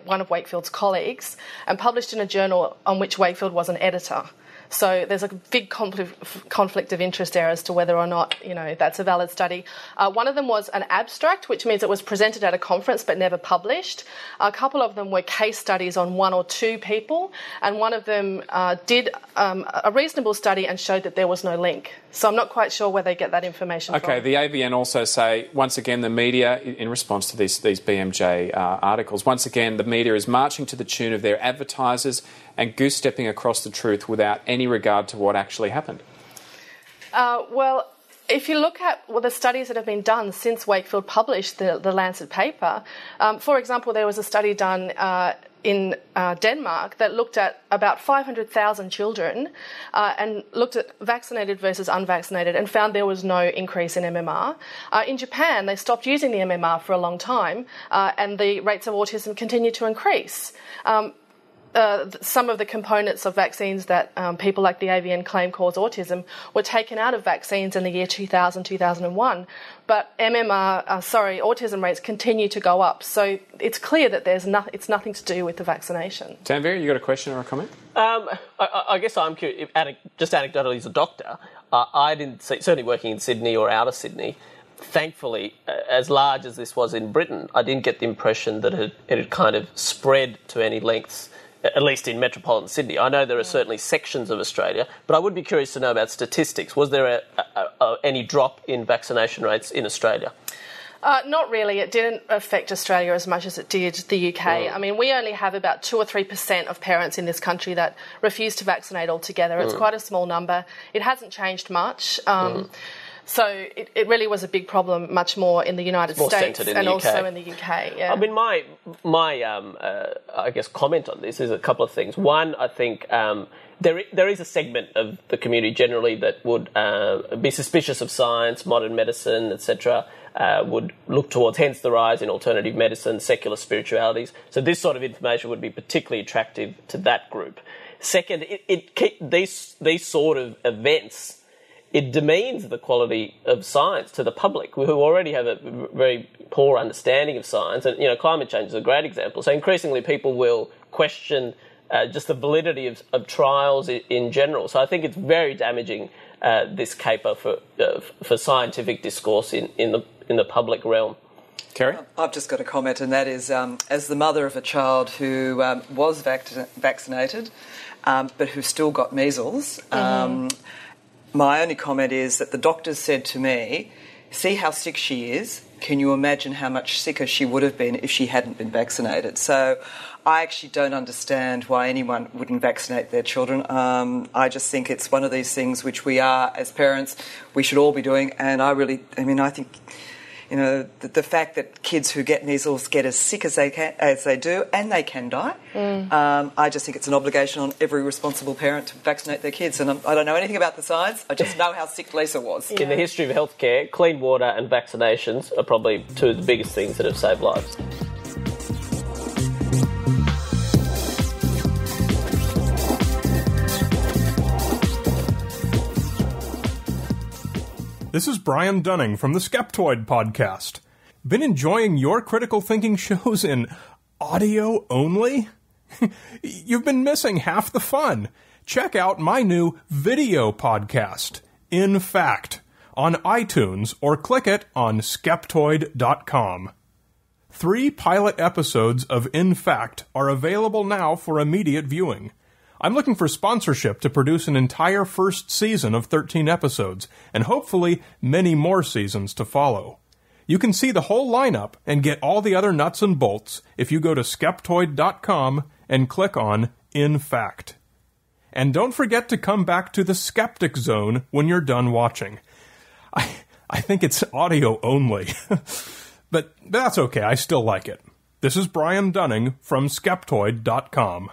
one of Wakefield's colleagues and published in a journal on which Wakefield was an editor. So there's a big conflict of interest there as to whether or not, that's a valid study. One of them was an abstract, which means it was presented at a conference but never published. A couple of them were case studies on 1 or 2 people, and one of them did a reasonable study and showed that there was no link. So I'm not quite sure where they get that information from. Okay, the AVN also say, once again, the media, in response to these BMJ articles, once again, the media is marching to the tune of their advertisers and goose-stepping across the truth without any regard to what actually happened. Well, if you look at the studies that have been done since Wakefield published the Lancet paper, for example, there was a study done in Denmark that looked at about 500,000 children and looked at vaccinated versus unvaccinated and found there was no increase in MMR. In Japan, they stopped using the MMR for a long time and the rates of autism continued to increase. Some of the components of vaccines that people like the AVN claim cause autism were taken out of vaccines in the year 2000, 2001. But autism rates continue to go up. So it's clear that it's nothing to do with the vaccination. Tanvir, you got a question or a comment? I guess I'm curious, just anecdotally as a doctor, I didn't see, certainly working in Sydney or out of Sydney, thankfully, as large as this was in Britain, I didn't get the impression that it had kind of spread to any lengths, at least in metropolitan Sydney. I know there are certainly sections of Australia, but I would be curious to know about statistics. Was there any drop in vaccination rates in Australia? Not really. It didn't affect Australia as much as it did the UK. I mean, we only have about 2 or 3% of parents in this country that refuse to vaccinate altogether. It's quite a small number. It hasn't changed much. So it really was a big problem, much more in the United States and also in the UK. Yeah. I mean, my I guess comment on this is a couple of things. One, I think there is a segment of the community generally that would be suspicious of science, modern medicine, etc. Would look towards, hence the rise in alternative medicine, secular spiritualities. So this sort of information would be particularly attractive to that group. Second, these sort of events, it demeans the quality of science to the public, who already have a very poor understanding of science. And, climate change is a great example. So increasingly people will question just the validity of trials in general. So I think it's very damaging, this caper for scientific discourse in the public realm. Kerry? I've just got a comment, and that is, as the mother of a child who was vaccinated, but who still got measles, my only comment is that the doctors said to me, see how sick she is. Can you imagine how much sicker she would have been if she hadn't been vaccinated? So I actually don't understand why anyone wouldn't vaccinate their children. I just think it's one of these things which we are, as parents, we should all be doing. And I think, the fact that kids who get measles get as sick as they do, and they can die, I just think it's an obligation on every responsible parent to vaccinate their kids. And I don't know anything about the science. I just know how sick Lisa was. In the history of healthcare, clean water and vaccinations are probably two of the biggest things that have saved lives. This is Brian Dunning from the Skeptoid podcast. Been enjoying your critical thinking shows in audio only? You've been missing half the fun. Check out my new video podcast, In Fact, on iTunes, or click it on Skeptoid.com. 3 pilot episodes of In Fact are available now for immediate viewing. I'm looking for sponsorship to produce an entire first season of 13 episodes, and hopefully many more seasons to follow. You can see the whole lineup and get all the other nuts and bolts if you go to Skeptoid.com and click on In Fact. And don't forget to come back to the Skeptic Zone when you're done watching. I think it's audio only, but that's okay, I still like it. This is Brian Dunning from Skeptoid.com.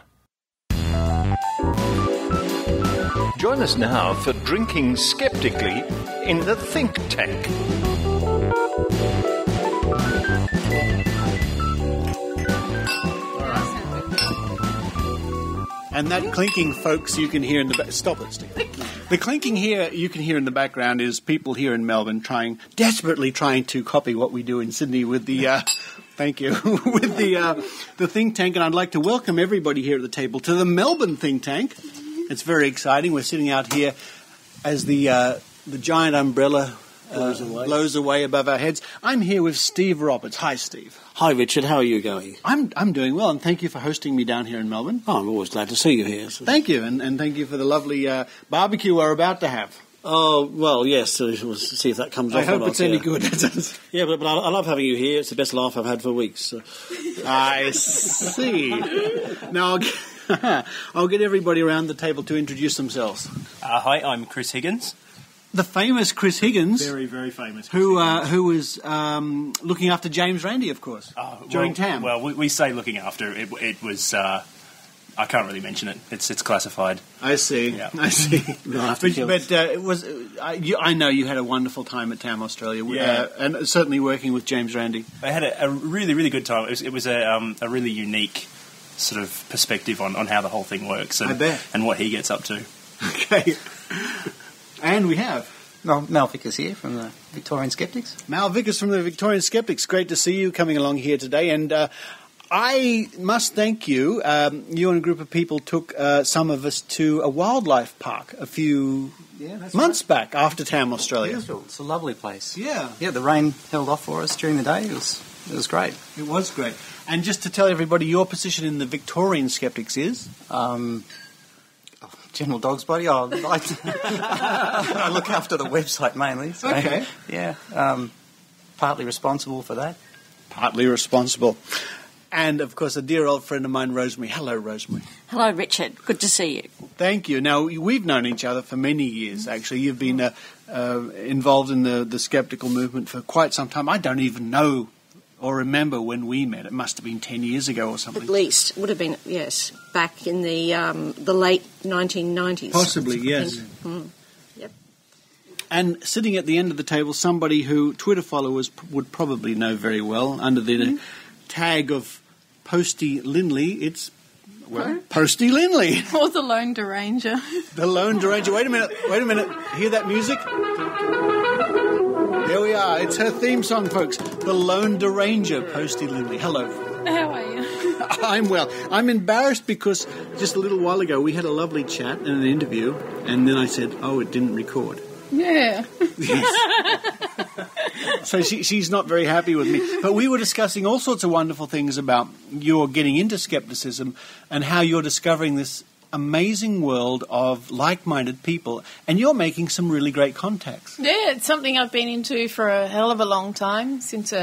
Join us now for Drinking Skeptically in the Think Tank. And that clinking, folks, you can hear in the back. Stop it, Steve. The clinking here you can hear in the background is people here in Melbourne desperately trying to copy what we do in Sydney with the. Thank you. With the think tank, and I'd like to welcome everybody here at the table to the Melbourne think tank. It's very exciting. We're sitting out here as the giant umbrella blows away above our heads. I'm here with Steve Roberts. Hi, Steve. Hi, Richard. How are you going? I'm doing well, and thank you for hosting me down here in Melbourne. Oh, I'm always glad to see you here. So. Thank you, and thank you for the lovely barbecue we're about to have. Oh, well, yes, so we'll see if that comes off. I hope it's any good. Yeah, but I love having you here. It's the best laugh I've had for weeks. So. I see. Now, I'll get everybody around the table to introduce themselves. Hi, I'm Chris Higgins. The famous Chris Higgins. Very, very famous. Who was looking after James Randi, of course, during TAM. Well, we say looking after. It was... I can't really mention it. It's classified. I see. Yeah. I see. But it was. I know you had a wonderful time at TAM Australia, and certainly working with James Randi. I had a really, really good time. It was a really unique sort of perspective on how the whole thing works, and, I bet. And what he gets up to. Okay. And we have Mal Vickers here from the Victorian Skeptics. Mal Vickers from the Victorian Skeptics. Great to see you coming along here today, and. I must thank you. You and a group of people took some of us to a wildlife park a few months back after TAM Australia. Beautiful. It's a lovely place. Yeah. Yeah, the rain held off for us during the day. It was great. It was great. And just to tell everybody, your position in the Victorian Skeptics is? General dog's body. I look after the website mainly. So, okay. Yeah. partly responsible for that. Partly responsible. And, of course, a dear old friend of mine, Rosemary. Hello, Rosemary. Hello, Richard. Good to see you. Thank you. Now, we've known each other for many years, actually. You've been involved in the skeptical movement for quite some time. I don't even know or remember when we met. It must have been 10 years ago or something. At least. Would have been, yes, back in the late 1990s. Possibly, yes. Yep. And sitting at the end of the table, somebody who Twitter followers would probably know very well under the tag of Posty Linley. It's, Posty Linley. Or the Lone Deranger. The Lone Deranger. Wait a minute. Hear that music? There we are. It's her theme song, folks. The Lone Deranger, Posty Linley. Hello. How are you? I'm well. I'm embarrassed because just a little while ago we had a lovely chat and an interview, and then I said, it didn't record. Yeah. So she's not very happy with me. But we were discussing all sorts of wonderful things about your getting into skepticism and how you're discovering this amazing world of like-minded people, and you're making some really great contacts. Yeah, it's something I've been into for a hell of a long time, since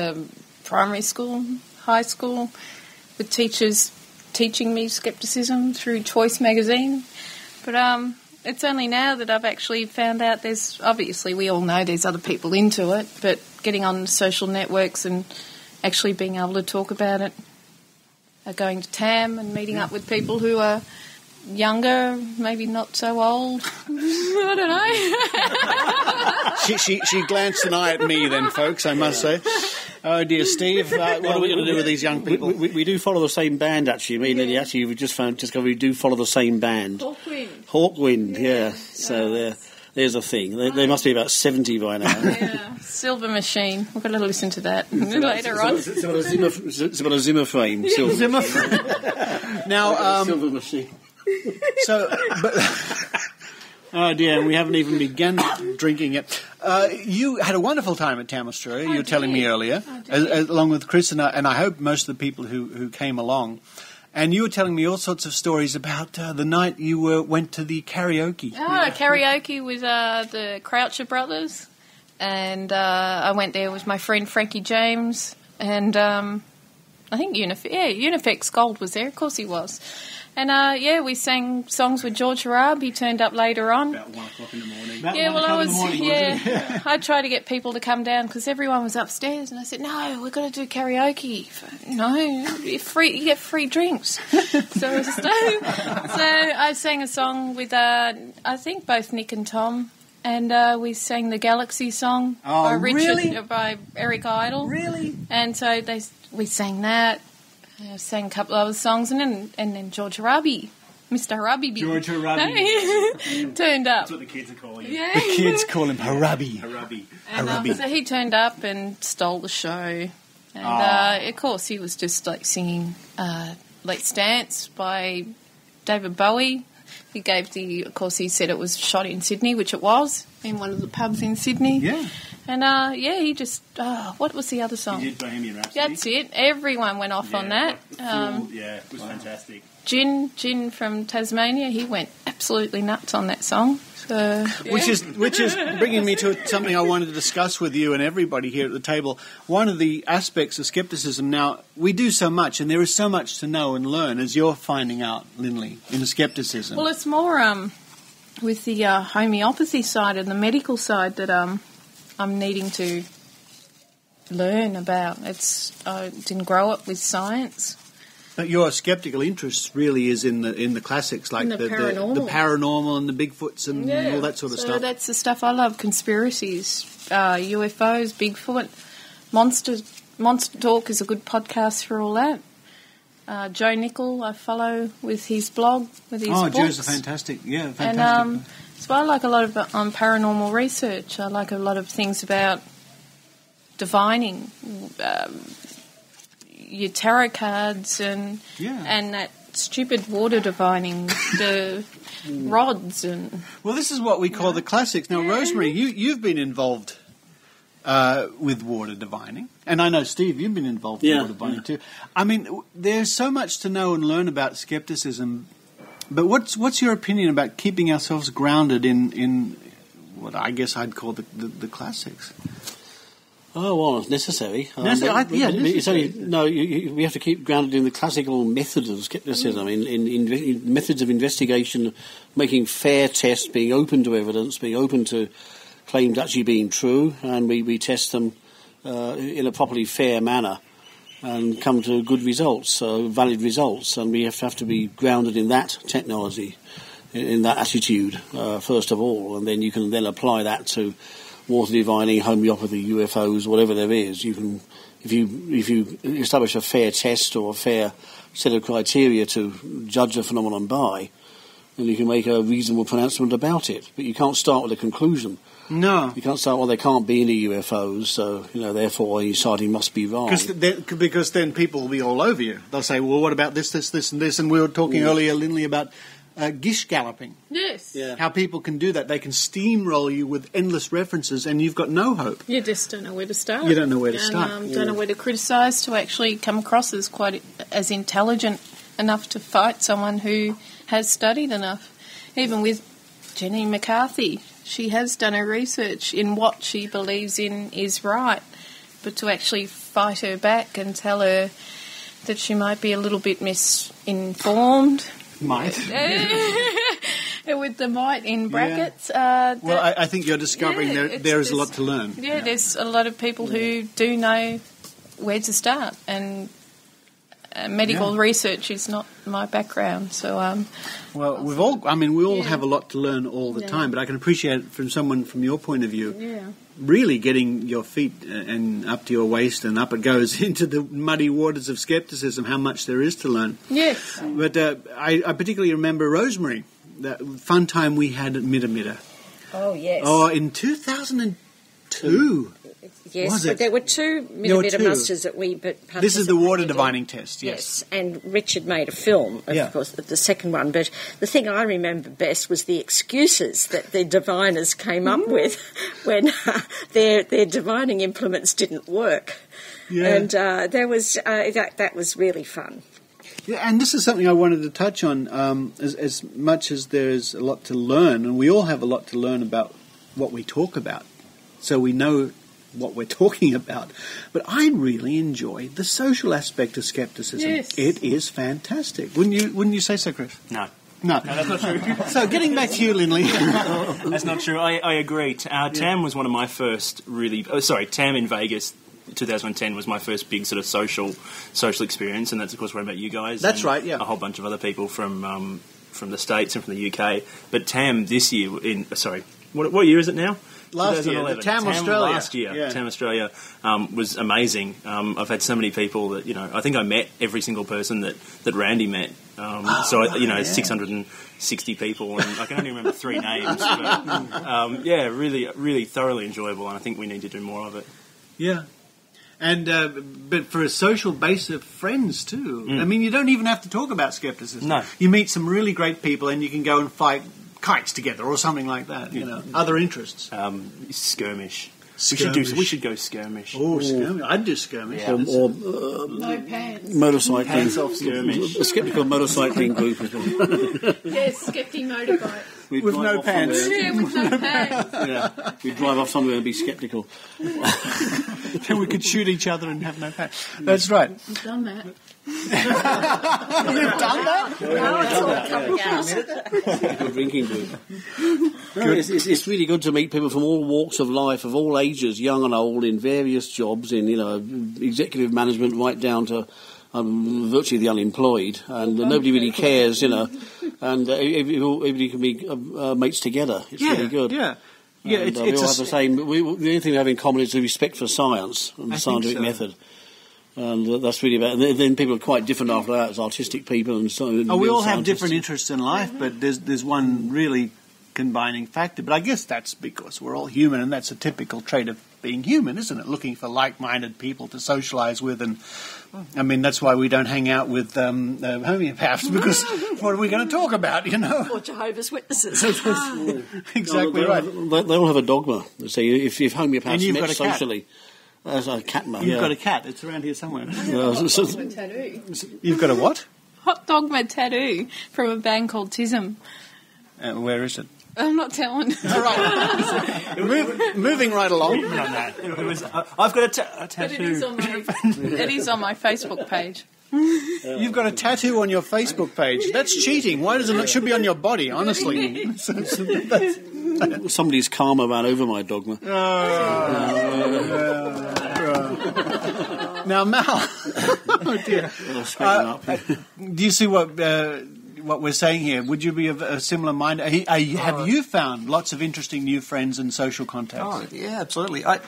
primary school, high school, with teachers teaching me skepticism through Choice magazine. But it's only now that I've actually found out obviously we all know there's other people into it, but getting on social networks and actually being able to talk about it, going to TAM and meeting up with people who are younger, maybe not so old. I don't know. She glanced an eye at me then, folks, I must say. Oh, dear, Steve, what are we going to do with these young people? We do follow the same band, actually. Me and Lily, actually, we've just discovered we do follow the same band. Hawkwind, yeah. So there's a thing. They must be about 70 by now. Yeah, Silver Machine. We've got to listen to that later on. It's about a Zimmer frame. Zimmer frame. Now, Silver Machine. So, but... Oh dear, we haven't even begun drinking it. You had a wonderful time at Tam Australia, you were telling me earlier, along with Chris and I hope most of the people who came along. And you were telling me all sorts of stories about the night you went to the karaoke. Karaoke with the Croucher brothers. And I went there with my friend Frankie James. And I think Unifex Gold was there. Of course he was. And, we sang songs with George Hrab. He turned up later on. About 1 o'clock in the morning. I tried to get people to come down because everyone was upstairs. And I said, no, we've got to do karaoke. No, you get free drinks. So I sang a song with, I think, both Nick and Tom. And we sang the Galaxy song by Richard, by Eric Idle. Really? And so we sang that. I sang a couple of other songs, and then George Hrabi, Mr. Hrabi. George Hrabi. Turned up. That's what the kids are calling him. Yeah. The kids call him Hrabi. And so he turned up and stole the show. And, of course, he was just, singing Let's Dance by David Bowie. He he said it was shot in Sydney, which it was, in one of the pubs in Sydney. Yeah. And, he just... what was the other song? He did Bohemian Rhapsody. That's it. Everyone went off on that. It was fantastic. Gin from Tasmania, he went absolutely nuts on that song. So, yeah. Which is bringing me to something I wanted to discuss with you and everybody here at the table. One of the aspects of skepticism, now, we do so much, and there is so much to know and learn, as you're finding out, Linley, in skepticism. Well, it's more with the homeopathy side and the medical side that... I'm needing to learn about. I didn't grow up with science. But your skeptical interest really is in the classics, like the paranormal and the Bigfoots and all that sort of stuff. So that's the stuff I love: conspiracies, UFOs, Bigfoot, Monster Talk is a good podcast for all that. Joe Nickel, I follow with his blog, with his books. Joe's fantastic. And so I like a lot of paranormal research. I like a lot of things about divining, your tarot cards and that stupid water divining, the rods and... Well, this is what we call the classics. Now, Rosemary, you've been involved with water divining. And I know, Steve, you've been involved with water divining too. I mean, there's so much to know and learn about skepticism. But what's your opinion about keeping ourselves grounded in what I guess I'd call the classics? Oh, well, it's necessary. Necessary. It's only, we have to keep grounded in the classical methods of scepticism, in methods of investigation, making fair tests, being open to evidence, being open to claims actually being true, and we test them in a properly fair manner and come to good results, valid results, and we have to be grounded in that technology, in that attitude, first of all, and then you can then apply that to water divining, homeopathy, UFOs, whatever there is. You can, if you establish a fair test or a fair set of criteria to judge a phenomenon by, then you can make a reasonable pronouncement about it. But you can't start with a conclusion. No. You can't start, well, there can't be any UFOs, so, therefore any sighting must be wrong. Because then people will be all over you. They'll say, well, what about this, and this? And we were talking earlier, Linley, about gish galloping. Yes. Yeah. How people can do that. They can steamroll you with endless references and you've got no hope. You just don't know where to start. You don't know where to start. Don't know where to criticise to actually come across as intelligent enough to fight someone who has studied enough. Even with Jenny McCarthy, she has done her research in what she believes in is right, but to actually fight her back and tell her that she might be a little bit misinformed. Might. With the might in brackets. Well, I think you're discovering there is a lot to learn. Yeah, there's a lot of people who do know where to start, and medical research is not my background. So, well, we all have a lot to learn all the time, but I can appreciate it from someone from your point of view. Yeah. Really getting your feet and up to your waist and up it goes into the muddy waters of scepticism, how much there is to learn. Yes. But I particularly remember Rosemary, that fun time we had at Midda. Oh, yes. Oh, in 2002. Yes, was but it? there were two Midda musters that we participated. This is the water divining test, yes. And Richard made a film, of course, the second one. But the thing I remember best was the excuses that the diviners came up with when their divining implements didn't work. Yeah. And that was really fun. Yeah, and this is something I wanted to touch on, as much as there's a lot to learn, and we all have a lot to learn about what we talk about, so we know what we're talking about. But I really enjoy the social aspect of skepticism. Yes. It is fantastic. Wouldn't you say so, Chris? No. No, that's not true. So getting back to you, Linley. That's not true. I agree. TAM was one of my first TAM in Vegas 2010 was my first big sort of social experience, and that's of course where I met you guys. That's right, yeah. A whole bunch of other people from the States and from the UK. But TAM this year what year is it now? Last year, the TAM Australia. Last year, yeah. TAM Australia was amazing. I've had so many people that, I think I met every single person that Randy met. 660 people, and I can only remember 3 names. But, really, really thoroughly enjoyable, and I think we need to do more of it. Yeah. And but for a social base of friends too. I mean, you don't even have to talk about skepticism. No. You meet some really great people, and you can go and fight kites together or something like that. Other interests. Skirmish. Skirmish. We should go skirmish. Oh, skirmish! I'd do skirmish. No pants. Motorcycling. Hands off skirmish. A skeptical motorcycling group. Yes, skeptic motorbike. With no pants. Yeah, with no pants. Yeah, we'd drive off somewhere and be skeptical. Then we could shoot each other and have no pants. That's right. We've done that. You've done that? Good drinking group. It's really good to meet people from all walks of life, of all ages, young and old, in various jobs, in executive management, right down to virtually the unemployed, and nobody really cares, and everybody can be mates together. It's really good. Yeah. Yeah, we all have the same. The only thing we have in common is the respect for science and the scientific method. And that's really about. And then people are quite different after that, as artistic people and so. We all have different interests in life, but there's one really combining factor. But I guess that's because we're all human, and that's a typical trait of being human, isn't it? Looking for like-minded people to socialise with, and I mean that's why we don't hang out with homeopaths, because what are we going to talk about, Or Jehovah's Witnesses. Exactly right. They all have a dogma. They say if homeopaths met socially. As a cat, mate. You've got a cat. It's around here somewhere. Tattoo. You've got a what? Hot dogma tattoo from a band called Tism. Where is it? I'm not telling. All right. Moving right along. On that. I've got a tattoo. It is on my Facebook page. You've got a tattoo on your Facebook page. That's cheating. Why doesn't it? Should be on your body, honestly. Somebody's karma ran over my dogma. Now, Mal. Oh dear. Do you see what we're saying here? Would you be of a similar mind? Have you found lots of interesting new friends and social contacts? Oh, yeah, absolutely. I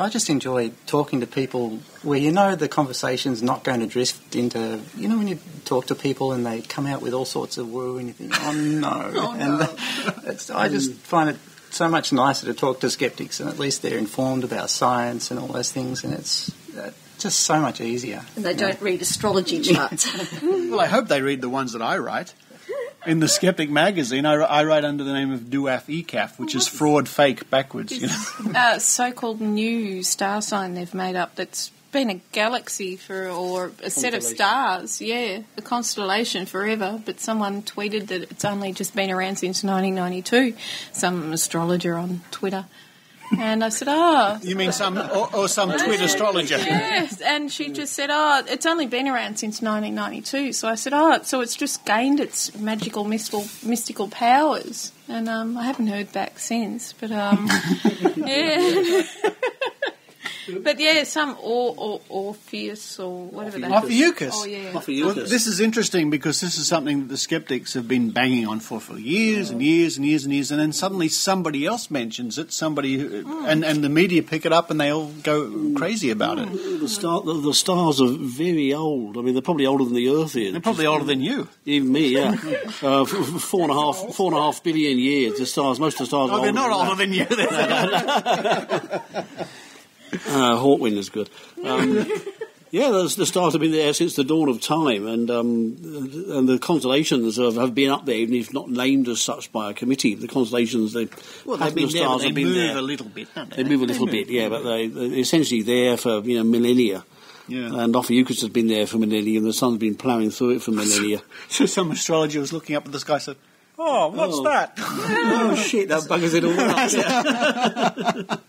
just enjoy talking to people where you know the conversation's not going to drift into, you know, when you talk to people and they come out with all sorts of woo and you think, oh no. I just find it so much nicer to talk to skeptics, and at least they're informed about science and all those things, and it's just so much easier. And they don't read astrology charts. Well, I hope they read the ones that I write. In the Skeptic magazine, I write under the name of Duaf ECAF, which is fraud, fake, backwards. You know? So-called new star sign they've made up that's been a galaxy or a set of stars, a constellation forever, but someone tweeted that it's only just been around since 1992, some astrologer on Twitter. And I said, You mean some Twitter astrologer? Yes, and she just said, it's only been around since 1992. So I said, so it's just gained its magical, mystical powers. And I haven't heard back since, but yeah. But yeah, some Orpheus or whatever that is. Ophiuchus. Oh, yeah. Well, this is interesting because this is something that the skeptics have been banging on for years and years and years and years, and then suddenly somebody else mentions it, and the media pick it up and they all go crazy about it. The stars are very old. I mean, they're probably older than the Earth is. They're probably older than you. Even me, yeah. 4.5 billion years. The stars, most of the stars are they're not older than you. Hawkwind is good. The stars have been there since the dawn of time, and the constellations have been up there, even if not named as such by a committee. The constellations, they've been there, but they move a little bit, don't they? They move a little bit, but they're essentially there for millennia. Yeah. And Ophiuchus has been there for millennia, and the sun's been ploughing through it for millennia. So some astrologer was looking up at the sky and said, what's that? Oh, shit, that buggers it all up.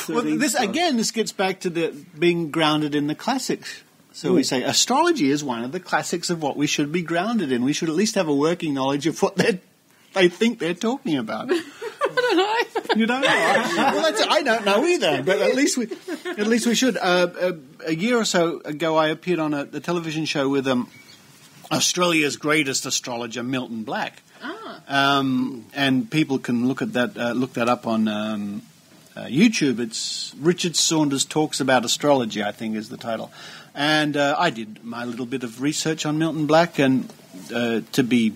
Well, this gets back to being grounded in the classics. So we say astrology is one of the classics of what we should be grounded in. We should at least have a working knowledge of what they think they're talking about. I don't know. You don't know? I don't know either. But at least we should. A year or so ago, I appeared on the television show with Australia's greatest astrologer, Milton Black. And people can look that up on YouTube. It's Richard Saunders Talks About Astrology, I think is the title. And I did my little bit of research on Milton Black, and to be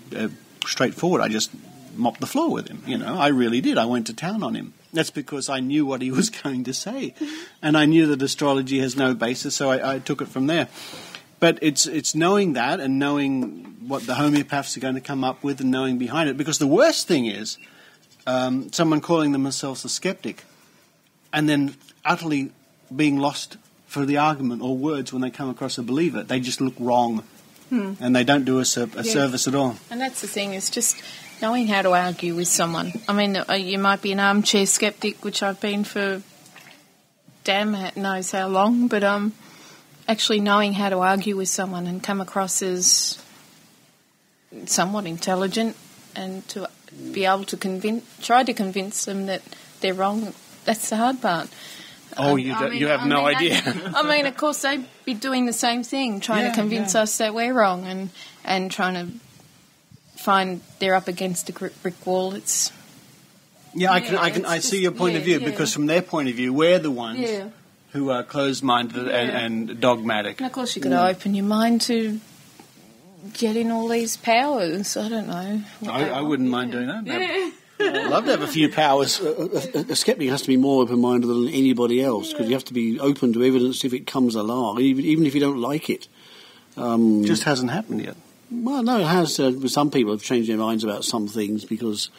straightforward, I just mopped the floor with him. I really did. I went to town on him. That's because I knew what he was going to say. And I knew that astrology has no basis, so I took it from there. But it's knowing that and knowing what the homeopaths are going to come up with and knowing behind it. Because the worst thing is someone calling themselves a skeptic and then utterly being lost for the argument or words when they come across a believer. They just look wrong, and they don't do a service at all. And that's the thing, is just knowing how to argue with someone. I mean, you might be an armchair skeptic, which I've been for damn knows how long, but actually knowing how to argue with someone and come across as somewhat intelligent and to be able to try to convince them that they're wrong. That's the hard part. You have no idea. Of course, they'd be doing the same thing, trying to convince us that we're wrong and trying to find they're up against a brick wall. It's I see your point of view, because from their point of view, we're the ones who are closed-minded and dogmatic. And of course, you've got to open your mind to getting all these powers. I don't know. I wouldn't mind doing that. Yeah. I'd love to have a few powers. A skeptic has to be more open-minded than anybody else, because you have to be open to evidence if it comes along, even if you don't like it. Just hasn't happened yet. Well, no, it has. Some people have changed their minds about some things because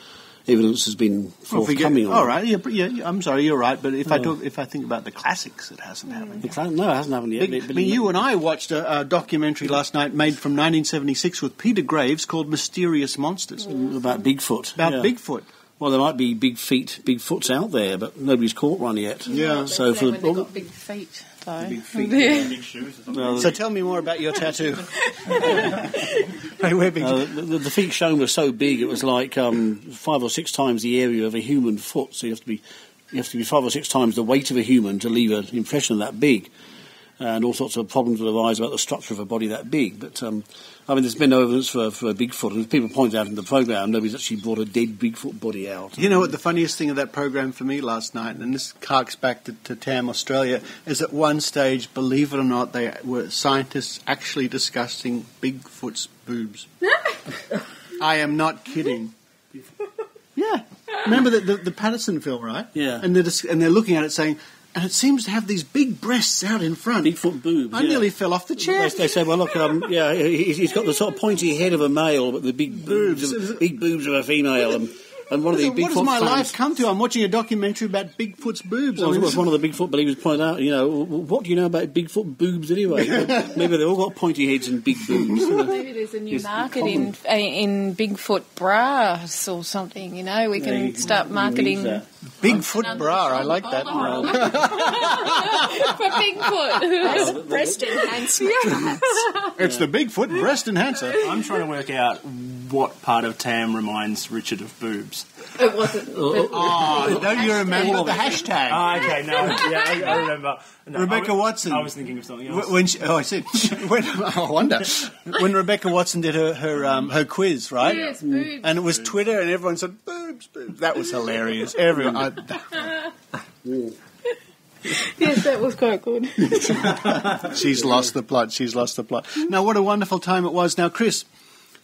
evidence has been forthcoming on. All right, I'm sorry, you're right. But if I think about the classics, it hasn't happened. No, it hasn't happened yet. You and I watched a documentary last night made from 1976 with Peter Graves called Mysterious Monsters. About Bigfoot. Bigfoot. Well, there might be Bigfoots out there, but nobody's caught one yet. Yeah. So when they've got big feet, though. Big feet. Big shoes or something. Well, so tell me more about your tattoo. The feet shown were so big, it was like 5 or 6 times the area of a human foot. So you have to be 5 or 6 times the weight of a human to leave an impression that big. And all sorts of problems would arise about the structure of a body that big. But, there's been no evidence for Bigfoot. And as people pointed out in the programme, nobody's actually brought a dead Bigfoot body out. You know what the funniest thing of that programme for me last night, and this harks back to TAM Australia, is at one stage, believe it or not, they were scientists actually discussing Bigfoot's boobs. I am not kidding. Yeah. Remember the Patterson film, right? Yeah. And they're looking at it saying, and it seems to have these big breasts out in front. Bigfoot boobs. I nearly fell off the chair. They say, well, look, he's got the sort of pointy head of a male, but the big boobs of a female. And one of the Bigfoot what has my fans, life come to? I'm watching a documentary about Bigfoot's boobs. Well, one of the Bigfoot believers pointed out, what do you know about Bigfoot boobs anyway? Maybe they've all got pointy heads and big boobs. Maybe there's a new market in Bigfoot bras or something, We can start marketing... Bigfoot bra, I like that. For Bigfoot. Breast enhancement. It's the Bigfoot breast enhancer. I'm trying to work out what part of Tam reminds Richard of boobs. It wasn't. Don't you remember the hashtag? Oh, okay, no. Yeah, I remember. No, Rebecca Watson. I was thinking of something else. I wonder. When Rebecca Watson did her quiz, right? Yes, boobs. And it was Twitter, and everyone said, boobs, boobs. That was hilarious. Everyone. Yes, that was quite good. She's lost the plot. Now, what a wonderful time it was. Now, Chris,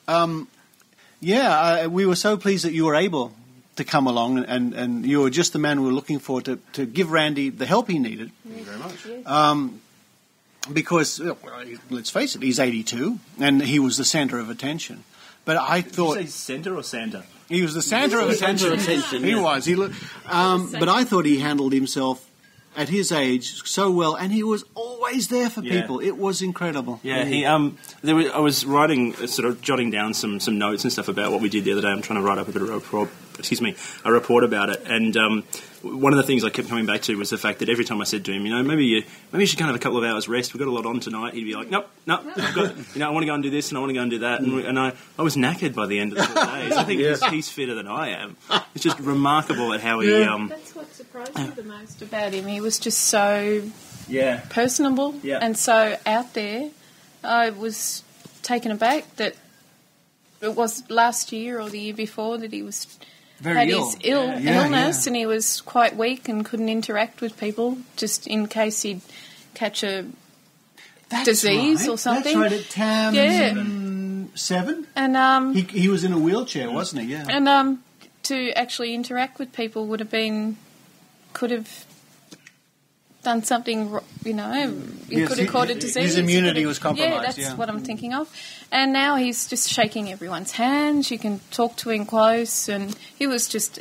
we were so pleased that you were able to come along, and you were just the man we were looking for to give Randy the help he needed. Thank you very much. Because, let's face it, he's 82, and he was the centre of attention. But I thought... Did you say centre or Santa? He was the centre of attention. He was. But I thought he handled himself at his age so well, and he was always there for people. It was incredible. Yeah, I was writing, sort of jotting down some notes and stuff about what we did the other day. I'm trying to write up a bit of a report about it. And one of the things I kept coming back to was the fact that every time I said to him, maybe you should go and have a couple of hours rest. We've got a lot on tonight. He'd be like, nope, I've got, I want to go and do this and I want to go and do that. And I was knackered by the end of the 4 days. I think he's fitter than I am. It's just remarkable at how he... That's what surprised me the most about him. He was just so personable and so out there. I was taken aback that it was last year or the year before that he was... his illness, and he was quite weak and couldn't interact with people, just in case he'd catch a disease or something. That's right, at TAM 7. And he was in a wheelchair, wasn't he? Yeah. And to actually interact with people could have done something, he could have caught a disease. His immunity was compromised. Yeah, that's what I'm thinking of. And now he's just shaking everyone's hands. You can talk to him close, and he was just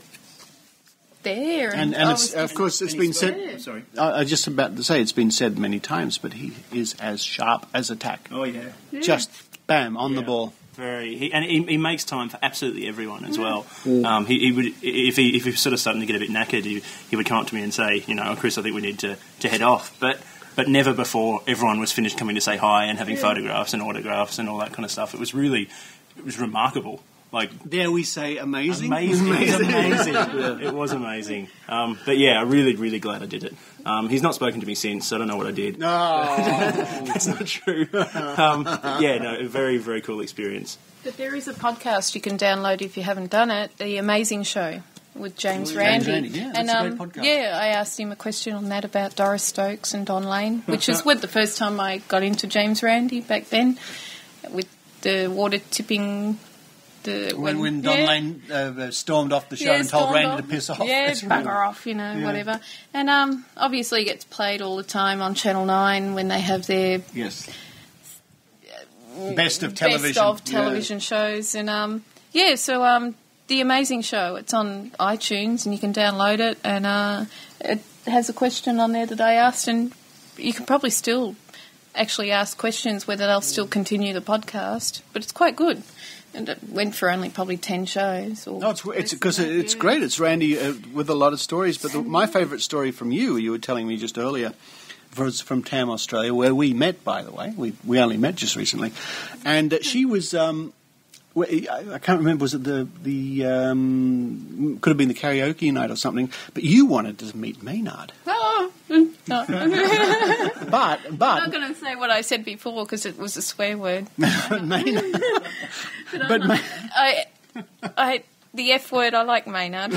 there. And of course, it's been said. Sorry, I was just about to say it's been said many times, but he is as sharp as a tack. Oh yeah, just bam on the ball. He makes time for absolutely everyone as well. He would, if he was sort of starting to get a bit knackered, he would come up to me and say, Chris, I think we need to head off. But never before everyone was finished coming to say hi and having photographs and autographs and all that kind of stuff. It was remarkable. Dare we say amazing? Amazing. It was amazing. It was amazing. But yeah, I'm really, really glad I did it. He's not spoken to me since, so I don't know what I did. No. That's not true. A very, very cool experience. But there is a podcast you can download if you haven't done it, The Amazing Show with James Randi. Yeah, that's a great podcast. Yeah, I asked him a question on that about Doris Stokes and Don Lane, which is the first time I got into James Randi back then, with the water tipping... When Don Lane stormed off the show and told Randy to piss off. Yeah, bugger off, whatever. And obviously it gets played all the time on Channel 9 when they have their... Best of television shows. And, so The Amazing Show. It's on iTunes and you can download it, and it has a question on there that I asked, and you can probably still actually ask questions whether they'll still continue the podcast, but it's quite good. And it went for only probably 10 shows. Or it's because it's great. It's Randy with a lot of stories. But my favourite story from you were telling me just earlier, was from Tam, Australia, where we met, by the way. We only met just recently. And she was... I can't remember, was it the could have been the karaoke night or something, but you wanted to meet Maynard. Oh, no. but I'm not going to say what I said before because it was a swear word. Maynard. The F word, I like Maynard.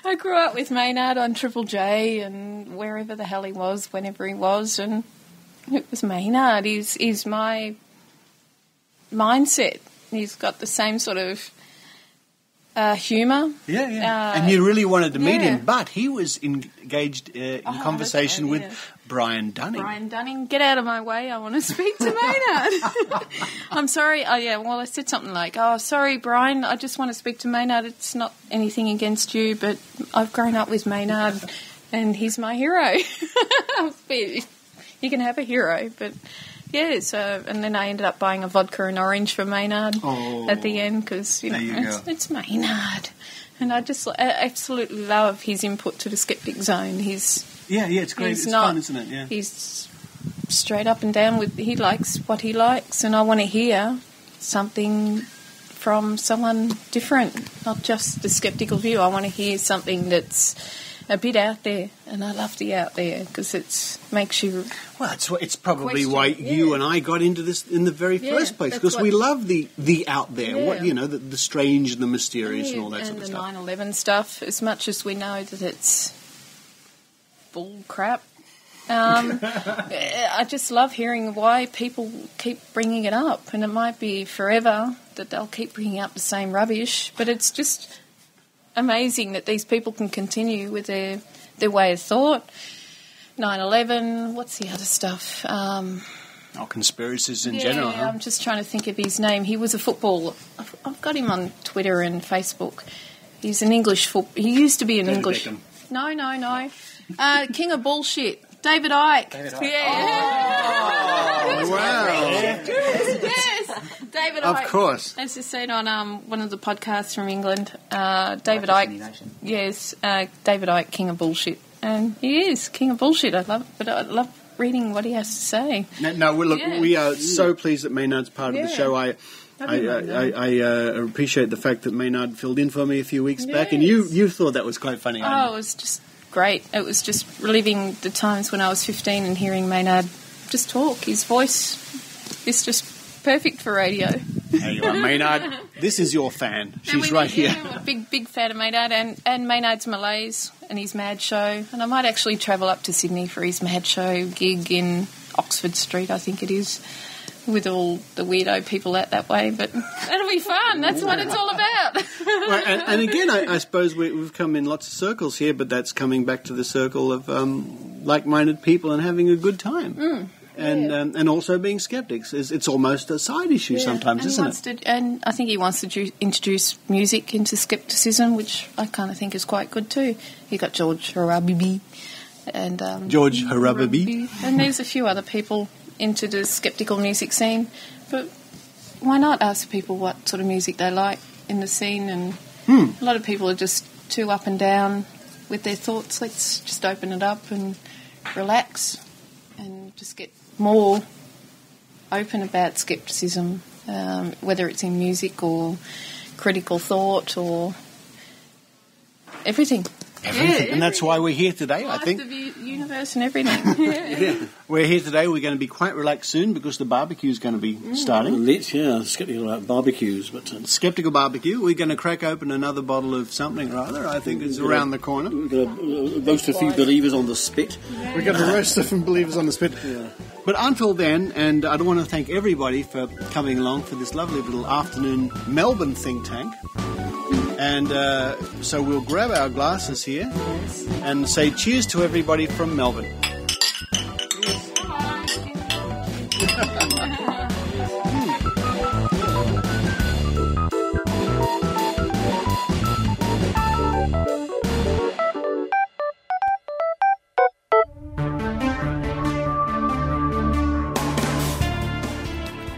I grew up with Maynard on Trebuchet and wherever the hell he was, whenever he was, and it was Maynard. He's my mindset. He's got the same sort of humour. Yeah. And you really wanted to meet him, but he was engaged in conversation with Brian Dunning. Brian Dunning, get out of my way. I want to speak to Maynard. I'm sorry. I said something like, sorry, Brian, I just want to speak to Maynard. It's not anything against you, but I've grown up with Maynard and he's my hero. You can have a hero, but... Yeah, and then I ended up buying a vodka and orange for Maynard at the end because, it's Maynard. And I absolutely love his input to the Skeptic Zone. It's great. It's fun, isn't it? Yeah. He's straight up and down with, he likes what he likes, and I want to hear something from someone different, not just the skeptical view. I want to hear something that's a bit out there, and I love the out there because it makes you. Well, it's probably why you and I got into this in the very first place, because we love the out there, the strange and the mysterious and all that sort of stuff. And the 9/11 stuff, as much as we know that it's bull crap. I just love hearing why people keep bringing it up, and it might be forever that they'll keep bringing up the same rubbish, but it's just amazing that these people can continue with their way of thought. 9/11, what's the other stuff? Conspiracies in general. Yeah, I'm just trying to think of his name. He was a footballer. I've got him on Twitter and Facebook. He's an English He used to be an English... Beckham. No. King of bullshit. David Icke. Yeah. Oh, wow. Yes. David Icke. Of course. As I said on one of the podcasts from England, David Icke. Yes, David Icke, King of bullshit. And he is King of bullshit. I love it, but I love reading what he has to say. No, we are so pleased that Maynard's part of the show. I appreciate the fact that Maynard filled in for me a few weeks back, and you thought that was quite funny. It was just great. It was just reliving the times when I was 15 and hearing Maynard just talk. His voice is just perfect for radio. There you are, Maynard. This is your fan. She's right here. I'm a big fan of Maynard and Maynard's Malays and his Mad Show. And I might actually travel up to Sydney for his Mad Show gig in Oxford Street, I think it is, with all the weirdo people out that way. But that'll be fun. That's what it's all about. Well, and again, I suppose we've come in lots of circles here, but that's coming back to the circle of like-minded people and having a good time. And also being skeptics. It's almost a side issue sometimes, isn't it? And I think he wants to introduce music into skepticism, which I kind of think is quite good too. You got George Hrab and George Hrab, and there's a few other people into the skeptical music scene. But why not ask people what sort of music they like in the scene? And a lot of people are just too up and down with their thoughts. Let's just open it up and relax and just get more open about skepticism, whether it's in music or critical thought or everything. And that's why we're here today, I think. The universe and everything. We're here today. We're going to be quite relaxed soon because the barbecue is going to be starting. Skeptical about barbecues. Skeptical barbecue. We're going to crack open another bottle of something or other. I think it's around the corner. We're going to roast a few believers on the spit. We're going to roast a few believers on the spit. Yeah. But until then, and I want to thank everybody for coming along for this lovely little afternoon Melbourne think tank. And so we'll grab our glasses here and say cheers to everybody from Melbourne.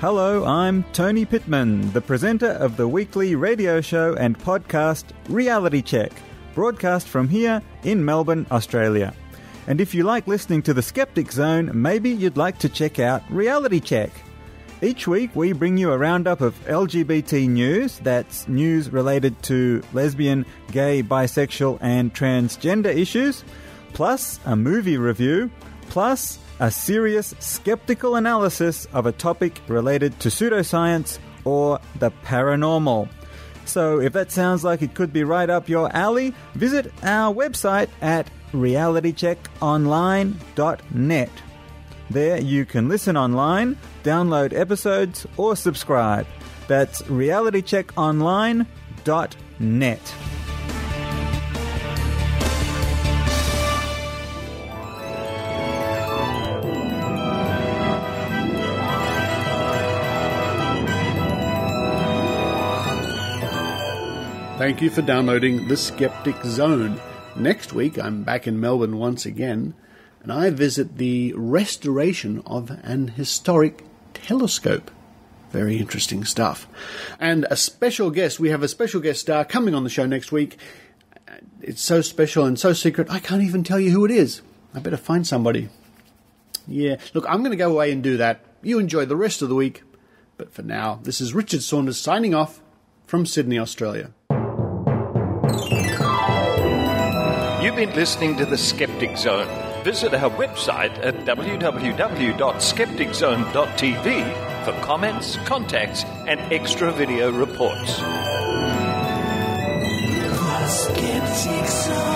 Hello, I'm Tony Pittman, the presenter of the weekly radio show and podcast Reality Check, broadcast from here in Melbourne, Australia. And if you like listening to the Skeptic Zone, maybe you'd like to check out Reality Check. Each week we bring you a roundup of LGBT news, that's news related to lesbian, gay, bisexual and transgender issues, plus a movie review, plus a serious skeptical analysis of a topic related to pseudoscience or the paranormal. So if that sounds like it could be right up your alley, visit our website at realitycheckonline.net. There you can listen online, download episodes or subscribe. That's realitycheckonline.net. Thank you for downloading The Skeptic Zone. Next week, I'm back in Melbourne once again, and I visit the restoration of an historic telescope. Very interesting stuff. And a special guest, we have a special guest star coming on the show next week. It's so special and so secret, I can't even tell you who it is. I better find somebody. Yeah, look, I'm going to go away and do that. You enjoy the rest of the week. But for now, this is Richard Saunders signing off from Sydney, Australia. You've been listening to The Skeptic Zone. Visit our website at www.skepticzone.tv for comments, contacts, and extra video reports. The Skeptic Zone.